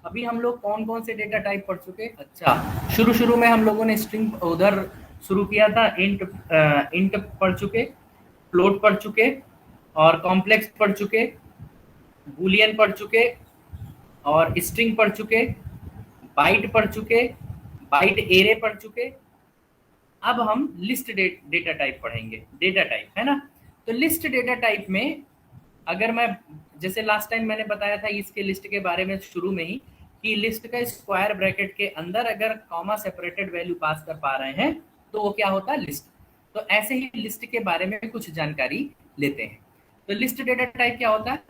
अभी हम लोग कौन कौन से डेटा टाइप पढ़ चुके? अच्छा, शुरू में हम लोगों ने स्ट्रिंग उधर शुरू किया था, इंट पढ़ चुके, फ्लोट पढ़ चुके और कॉम्प्लेक्स पढ़ चुके, बूलियन पढ़ चुके और स्ट्रिंग पढ़ चुके, बाइट पढ़ चुके, बाइट एरे पढ़ चुके। अब हम लिस्ट डेटा टाइप पढ़ेंगे। डेटा टाइप है ना, तो लिस्ट डेटा टाइप में अगर मैं जैसे लास्ट टाइम मैंने बताया था इसके लिस्ट के बारे में शुरू में ही कि लिस्ट का स्क्वायर ब्रैकेट के अंदर अगर कॉमा सेपरेटेड वैल्यू पास कर पा रहे हैं तो वो क्या होता है? लिस्ट। तो ऐसे ही लिस्ट के बारे में कुछ जानकारी लेते हैं। तो लिस्ट डेटा टाइप क्या होता है,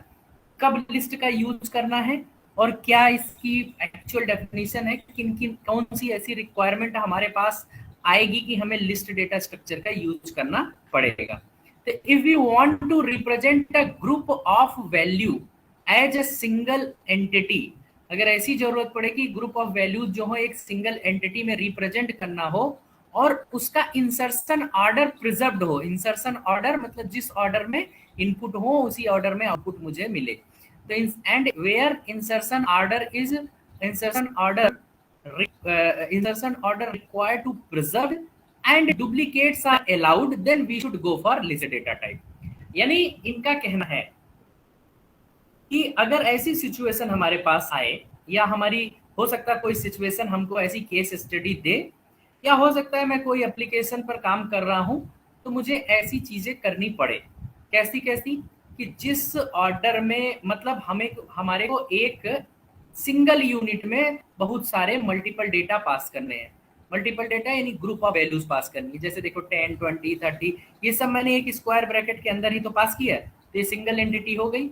कब लिस्ट का यूज करना है और क्या इसकी एक्चुअल डेफिनेशन है, किन किन कौन सी ऐसी रिक्वायरमेंट हमारे पास आएगी कि हमें लिस्ट डेटा स्ट्रक्चर का यूज करना पड़ेगा। तो if we want to represent a group of value as a single entity, अगर ऐसी जरूरत पड़े कि ग्रुप ऑफ वैल्यूज जो हो एक सिंगल एंटिटी में रिप्रेजेंट करना हो और उसका इंसर्शन ऑर्डर प्रिजर्व्ड हो। इंसर्शन ऑर्डर मतलब जिस ऑर्डर में इनपुट हो उसी ऑर्डर में आउटपुट मुझे मिले। तो and where insertion order required to preserve and duplicates are allowed, then we should go for list data type. यानी इनका कहना है कि अगर ऐसी सिचुएशन हमारे पास आए या हमारी हो सकता है कोई सिचुएशन हमको ऐसी केस स्टडी दे, या हो सकता है मैं कोई एप्लीकेशन पर काम कर रहा हूं तो मुझे ऐसी चीजें करनी पड़े। कैसी कैसी कि जिस ऑर्डर में मतलब हमारे को एक सिंगल यूनिट में बहुत सारे मल्टीपल डेटा पास करने हैं। मल्टीपल डेटा यानी ग्रुप ऑफ वैल्यूज पास करनी है। जैसे देखो 10, 20, 30 ये सब मैंने एक स्क्वायर ब्रैकेट के अंदर ही तो पास किया है, तो ये सिंगल एंटिटी हो गई।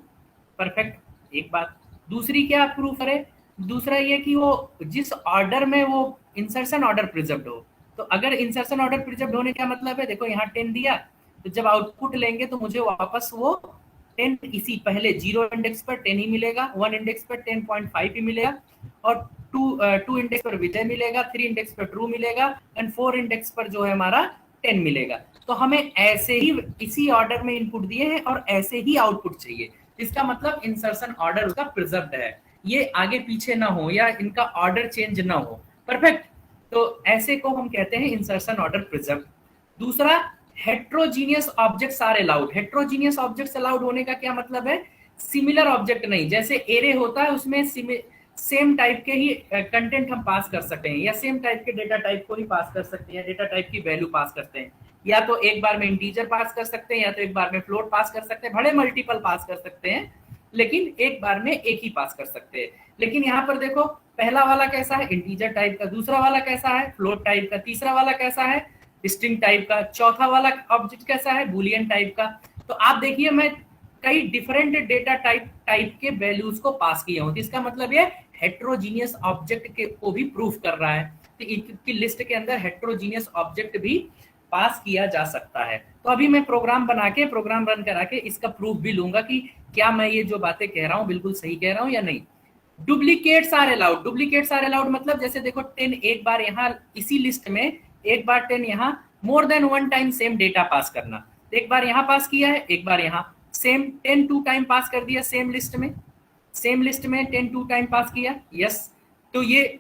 परफेक्ट, एक बात। दूसरी क्या प्रूफ है? दूसरा ये कि वो जिस ऑर्डर में वो इंसर्शन ऑर्डर प्रिजर्व्ड हो। तो अगर इंसर्शन ऑर्डर प्रिजर्व्ड होने का मतलब है, देखो यहाँ 10 दिया, तो जब आउटपुट लेंगे तो मुझे वापस वो 10 इसी पहले 0 इंडेक्स पर 10 ही मिलेगा, 1 इंडेक्स पर 10.5 ही मिलेगा और 2 इंडेक्स पर विजय मिलेगा, 3 इंडेक्स पर ट्रू मिलेगा एंड 4 इंडेक्स पर जो है हमारा 10 मिलेगा। तो हमें ऐसे ही इसी ऑर्डर में इनपुट दिए हैं और ऐसे ही आउटपुट चाहिए। इसका मतलब इंसर्शन ऑर्डर उसका प्रिजर्व्ड है, ये आगे पीछे ना हो या इनका ऑर्डर चेंज ना हो। परफेक्ट, तो ऐसे को हम कहते हैं इंसर्शन ऑर्डर प्रिजर्व्ड। दूसरा, heterogeneous objects are allowed. Heterogeneous objects allowed होने का क्या मतलब है? सिमिलर ऑब्जेक्ट नहीं। जैसे एरे होता है उसमें सेम टाइप के ही कंटेंट हम पास कर सकते हैं या सेम टाइप के डेटा टाइप को ही पास कर सकते हैं, डेटा टाइप की वैल्यू पास करते हैं। या तो एक बार में इंटीजर पास कर सकते हैं या तो एक बार में फ्लोट पास कर सकते हैं, बड़े मल्टीपल पास कर सकते हैं लेकिन एक बार में एक ही पास कर सकते हैं। लेकिन यहाँ पर देखो पहला वाला कैसा है? इंटीजर टाइप का। दूसरा वाला कैसा है? फ्लोट टाइप का। तीसरा वाला कैसा है? स्ट्रिंग टाइप का। चौथा वाला ऑब्जेक्ट कैसा है? बूलियन टाइप का। तो आप देखिए मैं कई डिफरेंट डेटा टाइप के वैल्यूज को पास किया हूं। इसका मतलब ये हेट्रोजीनियस ऑब्जेक्ट को भी प्रूफ कर रहा है। की लिस्ट के अंदर हेट्रोजीनियस ऑब्जेक्ट भी पास किया जा सकता है। तो अभी मैं प्रोग्राम बना के, प्रोग्राम रन करा के इसका प्रूफ भी लूंगा कि क्या मैं ये जो बातें कह रहा हूं बिल्कुल सही कह रहा हूं या नहीं। Duplicates are allowed, duplicates are allowed मतलब जैसे देखो 10 एक बार यहाँ इसी लिस्ट में एक बार 10 यहाँ more than one time same data pass करना। एक बार यहाँ पास किया है, एक बार यहाँ सेम 10 टू टाइम पास कर दिया, सेम लिस्ट में 10 टू टाइम पास किया, यस। तो ये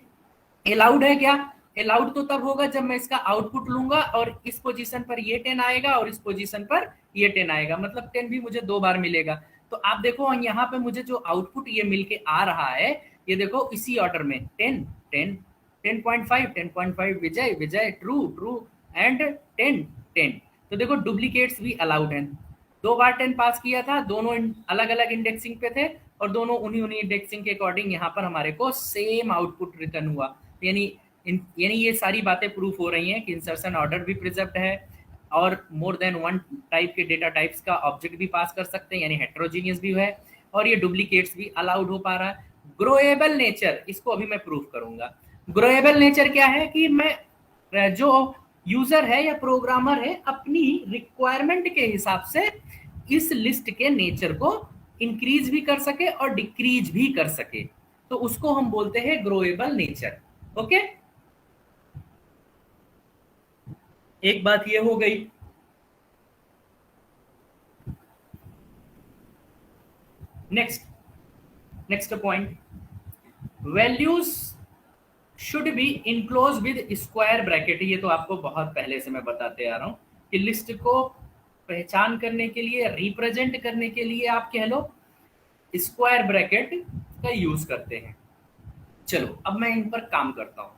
अलाउड है क्या? अलाउड तो तब होगा जब मैं इसका आउटपुट लूंगा और इस पोजीशन पर ये 10 आएगा और इस पोजीशन पर ये 10 आएगा, मतलब 10 भी मुझे 2 बार मिलेगा। तो आप देखो यहाँ पे मुझे जो आउटपुट ये मिलके आ रहा है, ये देखो इसी ऑर्डर में 10 10 10.5 10.5 Vijay Vijay true true and 10 10। तो देखो डुप्लीकेट्स भी अलाउड हैं। 2 बार 10 पास किया था, दोनों अलग अलग इंडेक्सिंग पे थे और दोनों उन्हीं इंडेक्सिंग के अकॉर्डिंग यहाँ पर हमारे को सेम आउटपुट रिटर्न हुआ। यानी ये सारी बातें प्रूफ हो रही हैं कि इंसर्शन ऑर्डर भी प्रिजर्व्ड है और मोर देन वन टाइप के डेटा टाइप्स का ऑब्जेक्ट भी पास कर सकते हैं, यानी हेट्रोजीनियस भी है, और ये डुप्लीकेट्स भी अलाउड हो पा रहा है। ग्रोएबल नेचर, इसको अभी मैं प्रूफ करूंगा। ग्रोएबल नेचर क्या है कि मैं जो यूजर है या प्रोग्रामर है अपनी रिक्वायरमेंट के हिसाब से इस लिस्ट के नेचर को इंक्रीज भी कर सके और डिक्रीज भी कर सके, तो उसको हम बोलते हैं ग्रोएबल नेचर। ओके, एक बात ये हो गई। Next point, values should be enclose with square bracket. ये तो आपको बहुत पहले से मैं बताते आ रहा हूं कि लिस्ट को पहचान करने के लिए, रिप्रेजेंट करने के लिए आप कह लो स्क्वायर ब्रैकेट का यूज करते हैं। चलो अब मैं इन पर काम करता हूं।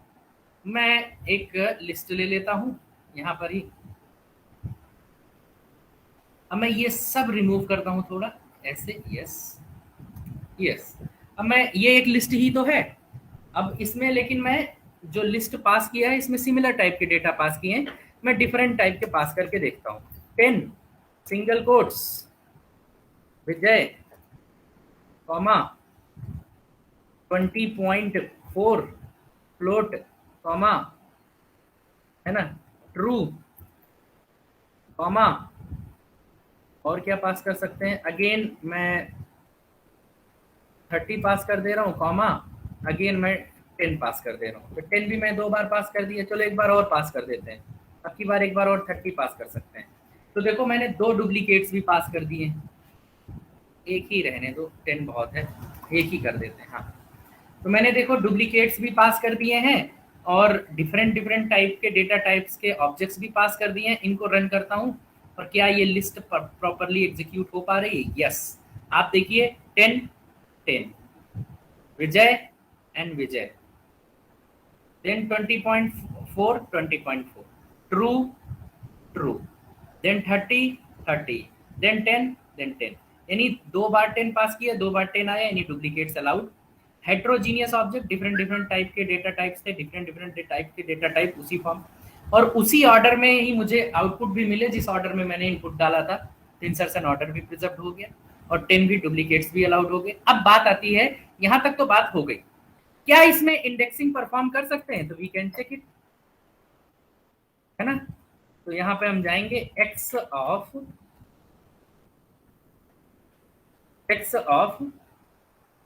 मैं एक लिस्ट ले लेता हूं यहां पर ही। अब मैं ये सब रिमूव करता हूं थोड़ा ऐसे, यस। अब मैं ये एक लिस्ट ही तो है, अब इसमें लेकिन मैं जो लिस्ट पास किया है इसमें सिमिलर टाइप के डेटा पास किए हैं, मैं डिफरेंट टाइप के पास करके देखता हूँ। 10 सिंगल कोट्स विजय कॉमा 20.4 फ्लोट कॉमा, है ना, ट्रू कॉमा, और क्या पास कर सकते हैं, अगेन मैं 30 पास कर दे रहा हूँ कॉमा, अगेन मैं 10 पास कर दे रहा हूँ। तो 10 भी मैं 2 बार पास कर दिया, चलो एक बार और पास कर देते हैं, अब की बार एक बार और 30 पास कर सकते हैं। तो देखो मैंने 2 डुप्लीकेट्स भी पास कर दिए, एक ही रहने दो, 10 बहुत है, एक ही कर देते हैं। हाँ, तो मैंने देखो डुप्लीकेट्स भी पास कर दिए हैं और डिफरेंट टाइप के डेटा टाइप्स के ऑब्जेक्ट्स भी पास कर दिए हैं। इनको रन करता हूँ और क्या ये लिस्ट प्रॉपरली एग्जीक्यूट हो पा रही है? यस, आप देखिए 10 10 Vijay and Vijay, then 20.4 20.4 true true, then 30 30, then 10 then 10, यानी 2 बार 10 पास किया, 2 बार 10 आया, यानी duplicates allowed. Heterogeneous object, different type के डेटा टाइप्स थे, डिफरेंट टाइप के डेटा टाइप उसी फॉर्म और उसी ऑर्डर में ही मुझे आउटपुट भी मिले जिस ऑर्डर में मैंने इनपुट डाला था। तो इंसर्शन ऑर्डर भी प्रिजर्व हो गया और 10 भी डुप्लीकेट्स भी अलाउड हो गए। अब बात आती है, यहां तक तो बात हो गई, क्या इसमें इंडेक्सिंग परफॉर्म कर सकते हैं? तो वी कैन चेक इट, है ना। तो यहां पे हम जाएंगे x ऑफ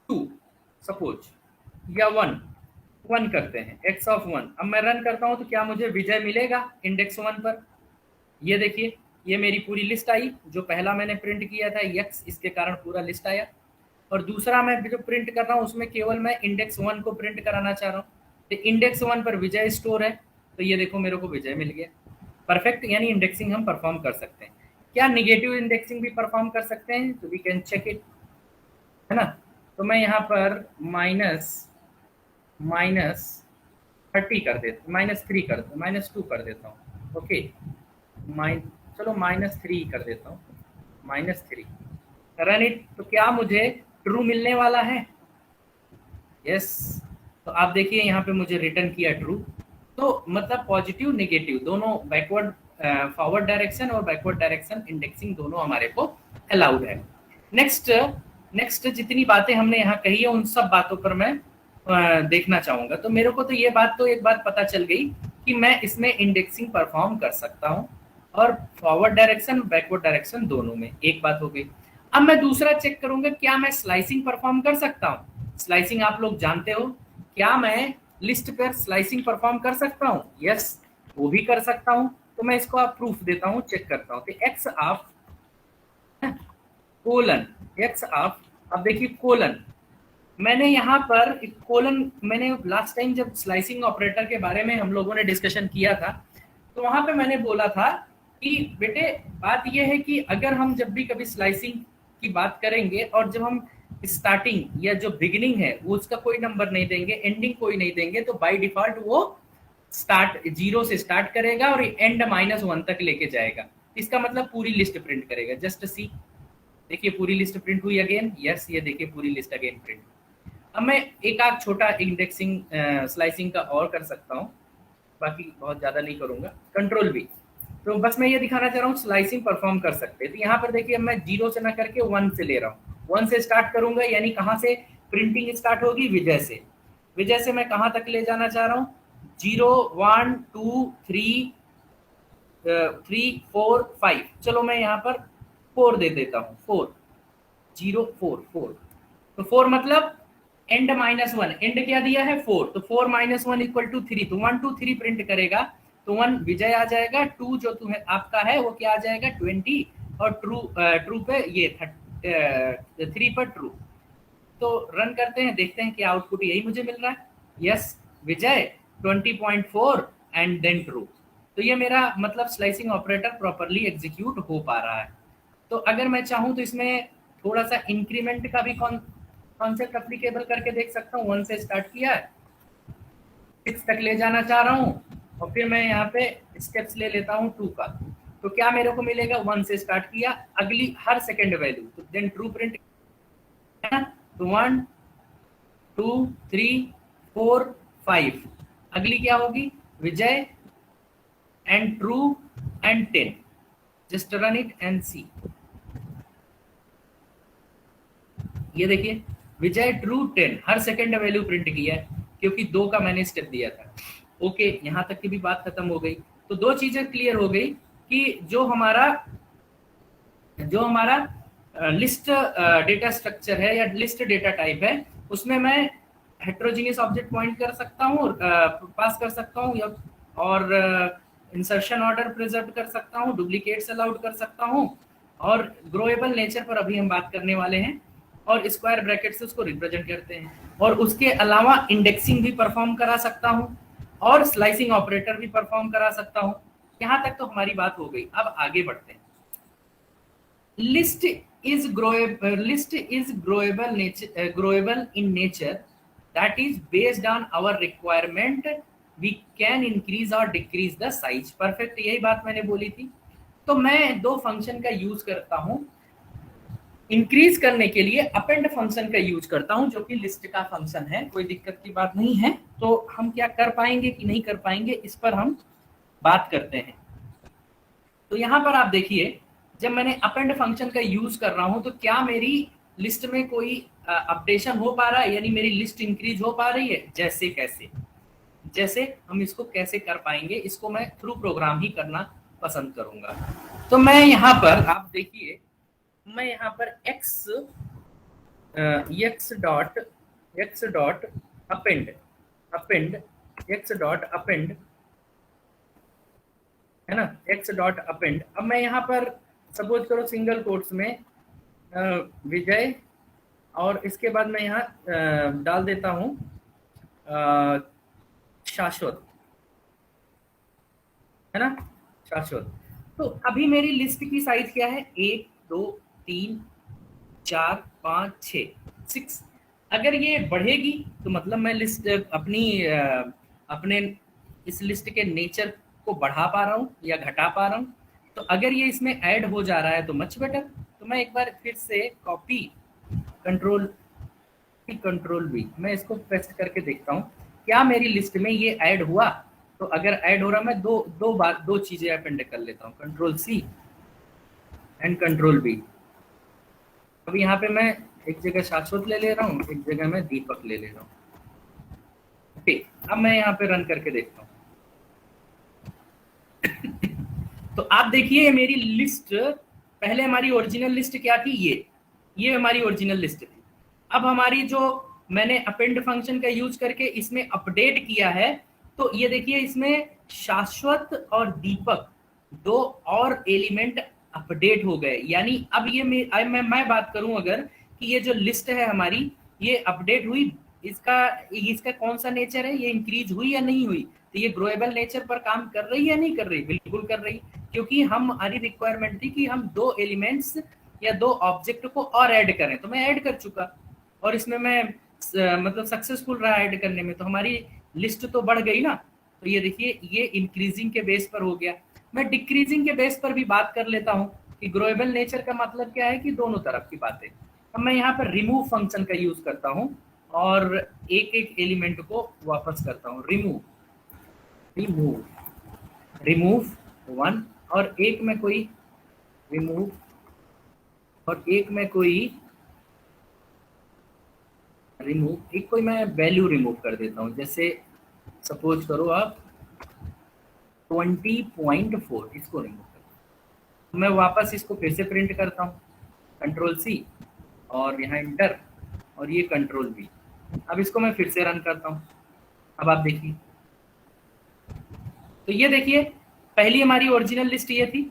2 सपोज, या 1 करते हैं, x ऑफ 1। अब मैं रन करता हूं तो क्या मुझे विजय मिलेगा इंडेक्स 1 पर? ये देखिए, ये मेरी पूरी लिस्ट आई, जो पहला मैंने प्रिंट किया था x, इसके कारण पूरा लिस्ट आया, और दूसरा मैं जो प्रिंट कर रहा हूँ उसमें केवल मैं इंडेक्स 1 को प्रिंट कराना चाह रहा हूँ। तो इंडेक्स 1 पर विजय स्टोर है, तो ये देखो मेरे को विजय मिल गया। परफेक्ट, यानी इंडेक्सिंग हम परफॉर्म कर सकते हैं। क्या निगेटिव इंडेक्सिंग भी परफॉर्म कर सकते हैं? तो वी कैन चेक इट, है ना। तो मैं यहाँ पर -30 कर देता, -3 कर, -2 कर देता हूँ। ओके, चलो -3 कर देता हूँ, -3 रन इट। तो क्या मुझे ट्रू मिलने वाला है? यस। तो आप देखिए यहाँ पे मुझे रिटर्न किया ट्रू। तो मतलब पॉजिटिव नेगेटिव दोनों, बैकवर्ड फॉरवर्ड डायरेक्शन और बैकवर्ड डायरेक्शन इंडेक्सिंग दोनों हमारे को अलाउड है। नेक्स्ट जितनी बातें हमने यहाँ कही है उन सब बातों पर मैं देखना चाहूंगा, तो मेरे को तो ये बात तो एक बात पता चल गई कि मैं इसमें इंडेक्सिंग परफॉर्म कर सकता हूँ, और फॉरवर्ड डायरेक्शन बैकवर्ड डायरेक्शन दोनों में। एक बात हो गई। अब मैं दूसरा चेक करूंगा, क्या मैं स्लाइसिंग परफॉर्म कर सकता हूँ? स्लाइसिंग आप लोग जानते हो, क्या मैं लिस्ट पर स्लाइसिंग परफॉर्म कर सकता हूँ? यस, वो भी कर सकता हूँ। तो मैं इसको आप प्रूफ देता हूँ, चेक करता हूँ। तो x of colon, x of, अब देखिए कोलन, मैंने यहाँ पर एक कोलन, मैंने लास्ट टाइम जब स्लाइसिंग ऑपरेटर के बारे में हम लोगों ने डिस्कशन किया था, तो वहां पे मैंने बोला था कि बेटे बात यह है कि अगर हम जब भी कभी स्लाइसिंग की बात करेंगे, और जब हम स्टार्टिंग या जो बिगिनिंग है वो उसका कोई नंबर नहीं देंगे, एंडिंग कोई नहीं देंगे, तो बाय डिफॉल्ट वो स्टार्ट जीरो से स्टार्ट करेगा और एंड -1 तक लेके जाएगा। इसका मतलब पूरी लिस्ट प्रिंट करेगा। जस्ट सी, देखिए पूरी लिस्ट प्रिंट हुई अगेन। यस, ये देखिए पूरी लिस्ट अगेन प्रिंट। अब मैं एक आध छोटा इंडेक्सिंग स्लाइसिंग का और कर सकता हूँ, बाकी बहुत ज़्यादा नहीं करूँगा। कंट्रोल भी, तो बस मैं ये दिखाना चाह रहा हूँ स्लाइसिंग परफॉर्म कर सकते हैं। तो यहाँ पर देखिए मैं जीरो से ना करके 1 से ले रहा हूँ, 1 से स्टार्ट करूँगा, यानी कहाँ से प्रिंटिंग स्टार्ट होगी? विजय से। विजय से मैं कहाँ तक ले जाना चाह रहा हूँ? 0 1 2 3 3 4 5। चलो मैं यहाँ पर 4 दे देता हूँ, 4 0 4 4। तो 4 मतलब एंड -1, एंड क्या दिया है? 4, तो 4 -1 इक्वल टू 3, तो 1 2 3 प्रिंट करेगा, तो 1 विजय आ जाएगा, 2 जो तुम्हें आपका है वो क्या आ जाएगा? 20, और ट्रू पे ये 3 पर ट्रू। तो रन करते हैं, देखते हैं कि आउटपुट यही मुझे मिल रहा है। Yes, Vijay 20.4 and then true. तो ये मेरा मतलब स्लाइसिंग ऑपरेटर प्रॉपरली एग्जीक्यूट हो पा रहा है। तो अगर मैं चाहूँ तो इसमें थोड़ा सा इंक्रीमेंट का भी कॉन्सेप्ट अप्लीकेबल करके देख सकता हूँ। 1 से स्टार्ट किया है, 6 तक ले जाना चाह रहा हूँ, और फिर मैं यहाँ पे स्टेप्स ले लेता हूँ 2 का। तो क्या मेरे को मिलेगा? 1 से स्टार्ट किया, अगली हर सेकेंड वैल्यू, तो देन ट्रू प्रिंट, तो 1 2 3 4 5, अगली क्या होगी? Vijay and true and 10। Just run it and see. ये देखिए विजय ट्रू 10, हर सेकेंड वैल्यू प्रिंट किया है, क्योंकि 2 का मैंने स्टेप दिया था। ओके, यहाँ तक की भी बात खत्म हो गई। तो 2 चीजें क्लियर हो गई कि जो हमारा लिस्ट डेटा स्ट्रक्चर है या लिस्ट डेटा टाइप है, उसमें मैं हेट्रोजीनियस ऑब्जेक्ट पॉइंट कर सकता हूँ, पास कर सकता हूँ, या और इंसर्शन ऑर्डर प्रिजर्व कर सकता हूँ, डुप्लीकेट्स अलाउड कर सकता हूँ, और ग्रोएबल नेचर पर अभी हम बात करने वाले हैं, और स्क्वायर ब्रैकेट से उसको रिप्रेजेंट करते हैं। और उसके अलावा इंडेक्सिंग भी परफॉर्म करा सकता हूँ, और स्लाइसिंग ऑपरेटर भी परफॉर्म करा सकता हूँ। यहाँ तक तो हमारी बात हो गई। अब आगे बढ़ते हैं। list is growable in nature, that is based on our requirement we can increase or decrease the size। Perfect, यही बात मैंने बोली थी। तो मैं 2 फंक्शन का यूज करता हूँ इंक्रीज करने के लिए। अपेंड फंक्शन का यूज करता हूँ, जो कि लिस्ट का फंक्शन है, कोई दिक्कत की बात नहीं है। तो हम क्या कर पाएंगे कि नहीं कर पाएंगे, इस पर हम बात करते हैं। तो यहाँ पर आप देखिए, जब मैंने अपेंड फंक्शन का यूज कर रहा हूं, तो क्या मेरी लिस्ट में कोई अपडेशन हो पा रहा है, यानी मेरी लिस्ट इंक्रीज हो पा रही है? जैसे कैसे, जैसे हम इसको कैसे कर पाएंगे, इसको मैं थ्रू प्रोग्राम ही करना पसंद करूंगा। तो मैं यहाँ पर आप देखिए, मैं यहाँ पर x डॉट अपेंड है ना, x डॉट अपेंड। अब मैं यहाँ पर सपोज करो सिंगल कोट्स में विजय, और इसके बाद मैं यहाँ डाल देता हूँ शाश्वत, है ना, शाश्वत। तो अभी मेरी लिस्ट की साइज क्या है? 1 2 3 4 5 6 6। अगर ये बढ़ेगी तो मतलब मैं लिस्ट अपने इस लिस्ट के नेचर को बढ़ा पा रहा हूँ या घटा पा रहा हूँ। तो अगर ये इसमें ऐड हो जा रहा है तो मच बेटर। तो मैं एक बार फिर से कॉपी कंट्रोल वी, मैं इसको पेस्ट करके देखता हूँ क्या मेरी लिस्ट में ये ऐड हुआ। तो अगर ऐड हो रहा, मैं दो चीजें अपेंड कर लेता हूँ, control C and control V. अब यहाँ पे मैं एक जगह शाश्वत ले ले रहा हूँ, एक जगह मैं दीपक ले ले रहा हूँ। ओके, अब मैं यहाँ पे रन करके देखता हूँ। तो आप देखिए मेरी लिस्ट, पहले हमारी ओरिजिनल लिस्ट क्या थी, ये हमारी ओरिजिनल लिस्ट थी। अब हमारी जो मैंने अपेंड फंक्शन का यूज करके इसमें अपडेट किया है, तो ये देखिए इसमें शाश्वत और दीपक दो और एलिमेंट अपडेट हो गए। यानी अब ये मैं बात करूं अगर कि ये जो लिस्ट है हमारी ये अपडेट हुई, इसका इसका कौन सा नेचर है, ये इंक्रीज हुई या नहीं हुई, तो ये ग्रोएबल नेचर पर काम कर रही है या नहीं कर रही, बिल्कुल कर रही, क्योंकि हमारी रिक्वायरमेंट थी कि हम दो एलिमेंट्स या दो ऑब्जेक्ट को और ऐड करें, तो मैं ऐड कर चुका और इसमें मैं मतलब सक्सेसफुल रहा ऐड करने में, तो हमारी लिस्ट तो बढ़ गई ना। तो ये देखिए ये इंक्रीजिंग के बेस पर हो गया। मैं डिक्रीजिंग के बेस पर भी बात कर लेता हूँ कि ग्रोएबल नेचर का मतलब क्या है कि दोनों तरफ की बातें। अब मैं यहाँ पर रिमूव फंक्शन का यूज करता हूँ और एक एक एलिमेंट को वापस करता हूँ। रिमूव रिमूव रिमूव वन, और एक में कोई रिमूव, और एक में कोई रिमूव, एक कोई मैं वैल्यू रिमूव कर देता हूँ। जैसे सपोज करो आप 20.4, इसको रिमूव कर, मैं वापस इसको फिर से प्रिंट करता हूँ, कंट्रोल सी और यहाँ इंटर और ये कंट्रोल वी। अब इसको मैं फिर से रन करता हूँ। अब आप देखिए, तो ये देखिए पहली हमारी ओरिजिनल लिस्ट ये थी,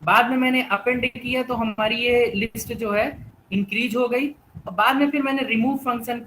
बाद में मैंने अपेंड किया तो हमारी ये लिस्ट जो है इंक्रीज हो गई, और बाद में फिर मैंने रिमूव फंक्शन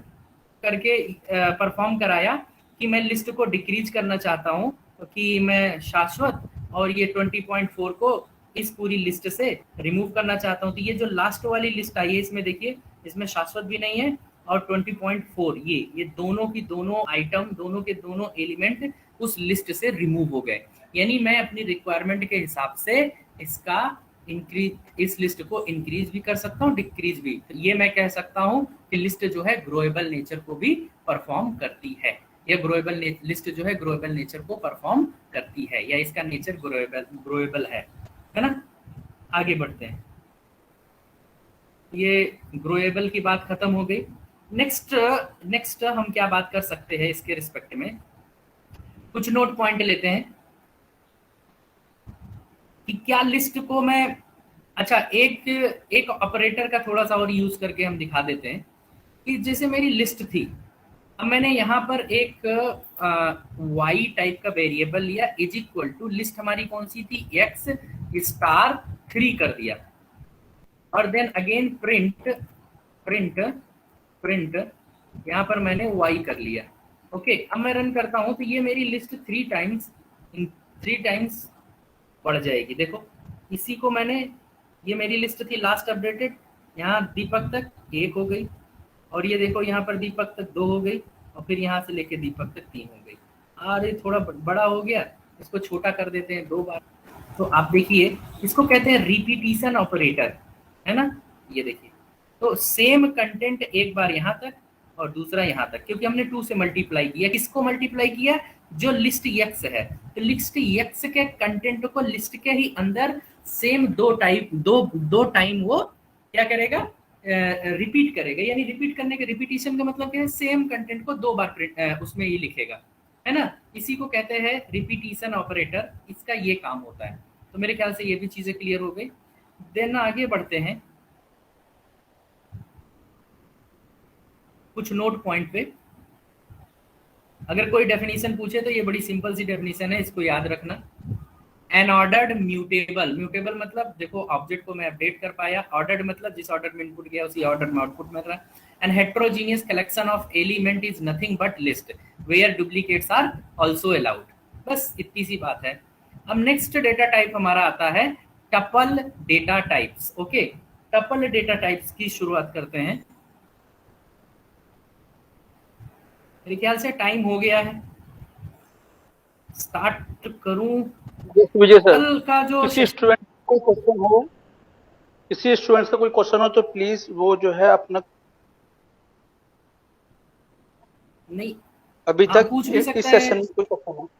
करके परफॉर्म कराया कि मैं लिस्ट को डिक्रीज करना चाहता हूँ, कि मैं शाश्वत और ये 20.4 को इस पूरी लिस्ट से रिमूव करना चाहता हूँ। तो ये जो लास्ट वाली लिस्ट आई है इसमें देखिए इसमें शाश्वत भी नहीं है और 20.4 ये दोनों की दोनों आइटम, दोनों के दोनों एलिमेंट उस लिस्ट से रिमूव हो गए। यानी मैं अपनी रिक्वायरमेंट के हिसाब से इसका इंक्रीज, इस लिस्ट को इंक्रीज भी कर सकता हूँ, डिक्रीज भी। ये मैं कह सकता हूँ कि लिस्ट जो है ग्रोएबल नेचर को भी परफॉर्म करती है। यह ग्रोएबल लिस्ट जो है ग्रोएबल नेचर को परफॉर्म करती है, या इसका नेचर ग्रोएबल है ना। आगे बढ़ते हैं, ये ग्रोएबल की बात खत्म हो गई। नेक्स्ट हम क्या बात कर सकते हैं इसके रिस्पेक्ट में, कुछ नोट पॉइंट लेते हैं कि क्या लिस्ट को मैं, अच्छा एक ऑपरेटर का थोड़ा सा और यूज करके हम दिखा देते हैं कि जैसे मेरी लिस्ट थी, अब मैंने यहाँ पर एक y टाइप का वेरिएबल लिया, इज इक्वल टू लिस्ट हमारी कौन सी थी, x स्टार 3 कर दिया, और then again print print print यहाँ पर मैंने y कर लिया। ओके, अब मैं रन करता हूँ तो ये मेरी लिस्ट 3 टाइम्स बढ़ जाएगी। देखो इसी को मैंने, ये मेरी लिस्ट थी लास्ट अपडेटेड, यहाँ दीपक तक 1 हो गई, और ये देखो यहाँ पर दीपक तक 2 हो गई, और फिर यहाँ से लेके दीपक तक 3 हो गई। अरे थोड़ा बड़ा हो गया, इसको छोटा कर देते हैं 2 बार। तो आप देखिए इसको कहते हैं रिपीटिशन ऑपरेटर, है ना। ये देखिए तो सेम कंटेंट एक बार यहाँ तक और दूसरा यहाँ तक, क्योंकि हमने 2 से मल्टीप्लाई किया। किसको मल्टीप्लाई किया, जो लिस्ट x है, तो लिस्ट x के कंटेंट को लिस्ट के ही अंदर सेम दो टाइम वो क्या करेगा, रिपीट करेगा। यानी रिपीट करने के, रिपीटिशन का मतलब क्या है, सेम कंटेंट को 2 बार उसमें ही लिखेगा, है ना। इसी को कहते हैं रिपीटिशन ऑपरेटर, इसका ये काम होता है। तो मेरे ख्याल से ये भी चीजें क्लियर हो गई। देन आगे बढ़ते हैं कुछ नोट पॉइंट पे। अगर कोई डेफिनेशन पूछे तो ये बड़ी सिंपल सी डेफिनेशन है, इसको याद रखना। अनऑर्डर्ड म्यूटेबल, म्यूटेबल मतलब देखो ऑब्जेक्ट को मैं अपडेट कर पाया, ऑर्डर्ड मतलब जिस ऑर्डर में इनपुट गया उसी ऑर्डर में आउटपुट मिल रहा है। And heterogeneous collection of element is nothing but list where duplicates are also allowed. बस इतनी सी बात है। अब नेक्स्ट डेटा टाइप हमारा आता है tuple data types. Okay, tuple data types की शुरुआत करते हैं। मेरे ख्याल से टाइम हो गया है, स्टार्ट करूं। विजय सर, कल का जो किसी स्टूडेंट को क्वेश्चन हो, किसी स्टूडेंट्स का कोई क्वेश्चन हो तो प्लीज वो जो है अपना, नहीं अभी तक पूछ भी इस सकता सेशन है। में कोई क्वेश्चन हो।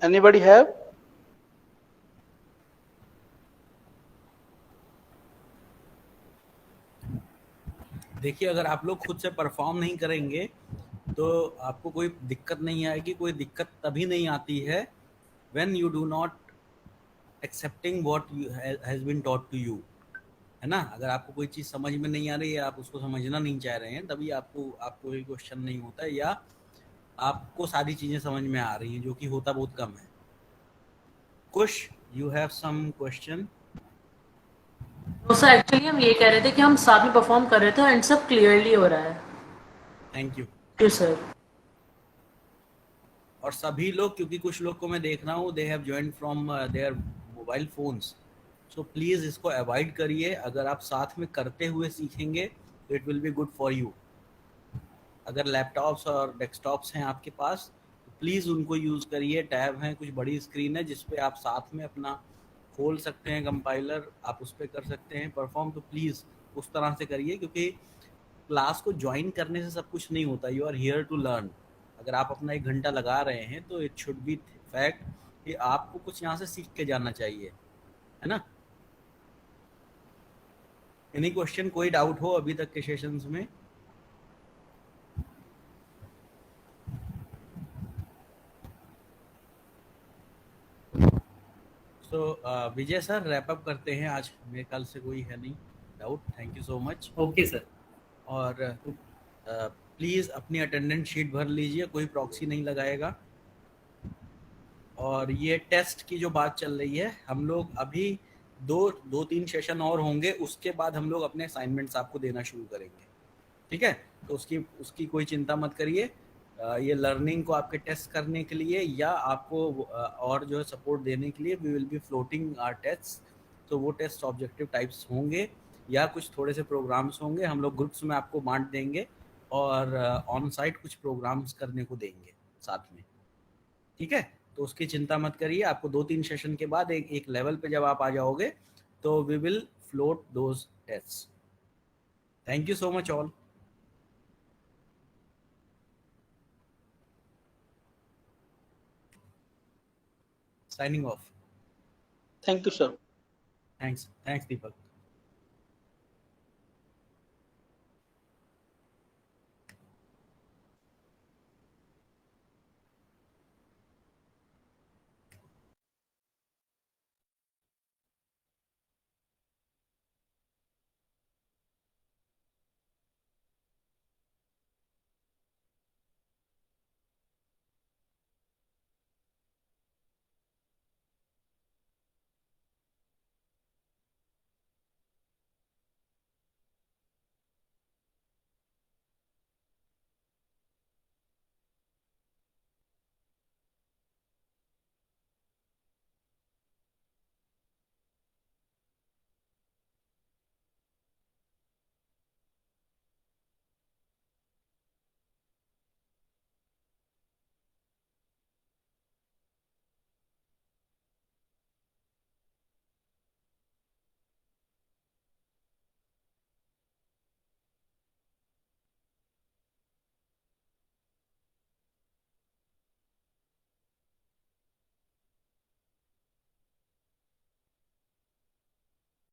Anybody have? देखिए, अगर आप लोग खुद से परफॉर्म नहीं करेंगे तो आपको कोई दिक्कत नहीं आएगी। कोई दिक्कत तभी नहीं आती है when you do not accepting what has been taught to you, है ना। अगर आपको कोई चीज़ समझ में नहीं आ रही है, आप उसको समझना नहीं चाह रहे हैं, तभी आपको आपको कोई क्वेश्चन नहीं होता है, या आपको सारी चीज़ें समझ में आ रही हैं, जो कि होता बहुत कम है। कुश, यू हैव सम क्वेश्चन? तो सर एक्चुअली हम ये कह रहे थे कि हम साथ में परफॉर्म कर रहे थे एंड सब क्लियरली हो रहा है। Thank you. जी सर। और सभी लोग, क्योंकि कुछ लोग को मैं देख रहा हूँ, they have joined from there mobile phones, so please इसको अवॉइड करिए। अगर आप साथ में करते हुए सीखेंगे तो it will be good for you. अगर लैपटॉप्स और डेस्कटॉप्स हैं आपके पास तो प्लीज़ उनको यूज़ करिए। टैब हैं, कुछ बड़ी स्क्रीन है जिस पे आप साथ में अपना खोल सकते हैं कंपाइलर, आप उस पर कर सकते हैं परफॉर्म। तो प्लीज़ उस तरह से करिए, क्योंकि क्लास को ज्वाइन करने से सब कुछ नहीं होता। You are here to learn. अगर आप अपना 1 घंटा लगा रहे हैं तो इट शुड बी फैक्ट कि आपको कुछ यहाँ से सीख के जाना चाहिए, है ना। एनी क्वेश्चन, कोई डाउट हो अभी तक के सेशंस में? तो विजय सर, रैप अप करते हैं आज। मेरे कल से कोई है नहीं doubt. Thank you so much. Okay sir. और प्लीज़ अपनी अटेंडेंस शीट भर लीजिए, कोई प्रॉक्सी नहीं लगाएगा। और ये टेस्ट की जो बात चल रही है, हम लोग अभी दो तीन सेशन और होंगे, उसके बाद हम लोग अपने असाइनमेंट्स आपको देना शुरू करेंगे, ठीक है। तो उसकी कोई चिंता मत करिए। ये लर्निंग को आपके टेस्ट करने के लिए या आपको और जो है सपोर्ट देने के लिए we will be floating our test. तो वो टेस्ट ऑब्जेक्टिव टाइप्स होंगे या कुछ थोड़े से प्रोग्राम्स होंगे, हम लोग ग्रुप्स में आपको बांट देंगे और ऑन साइट कुछ प्रोग्राम्स करने को देंगे साथ में, ठीक है। तो उसकी चिंता मत करिए। आपको 2-3 सेशन के बाद एक लेवल पे जब आप आ जाओगे तो we will float those test. Thank you so much all. Signing off. Thank you, sir. Thanks, Deepak.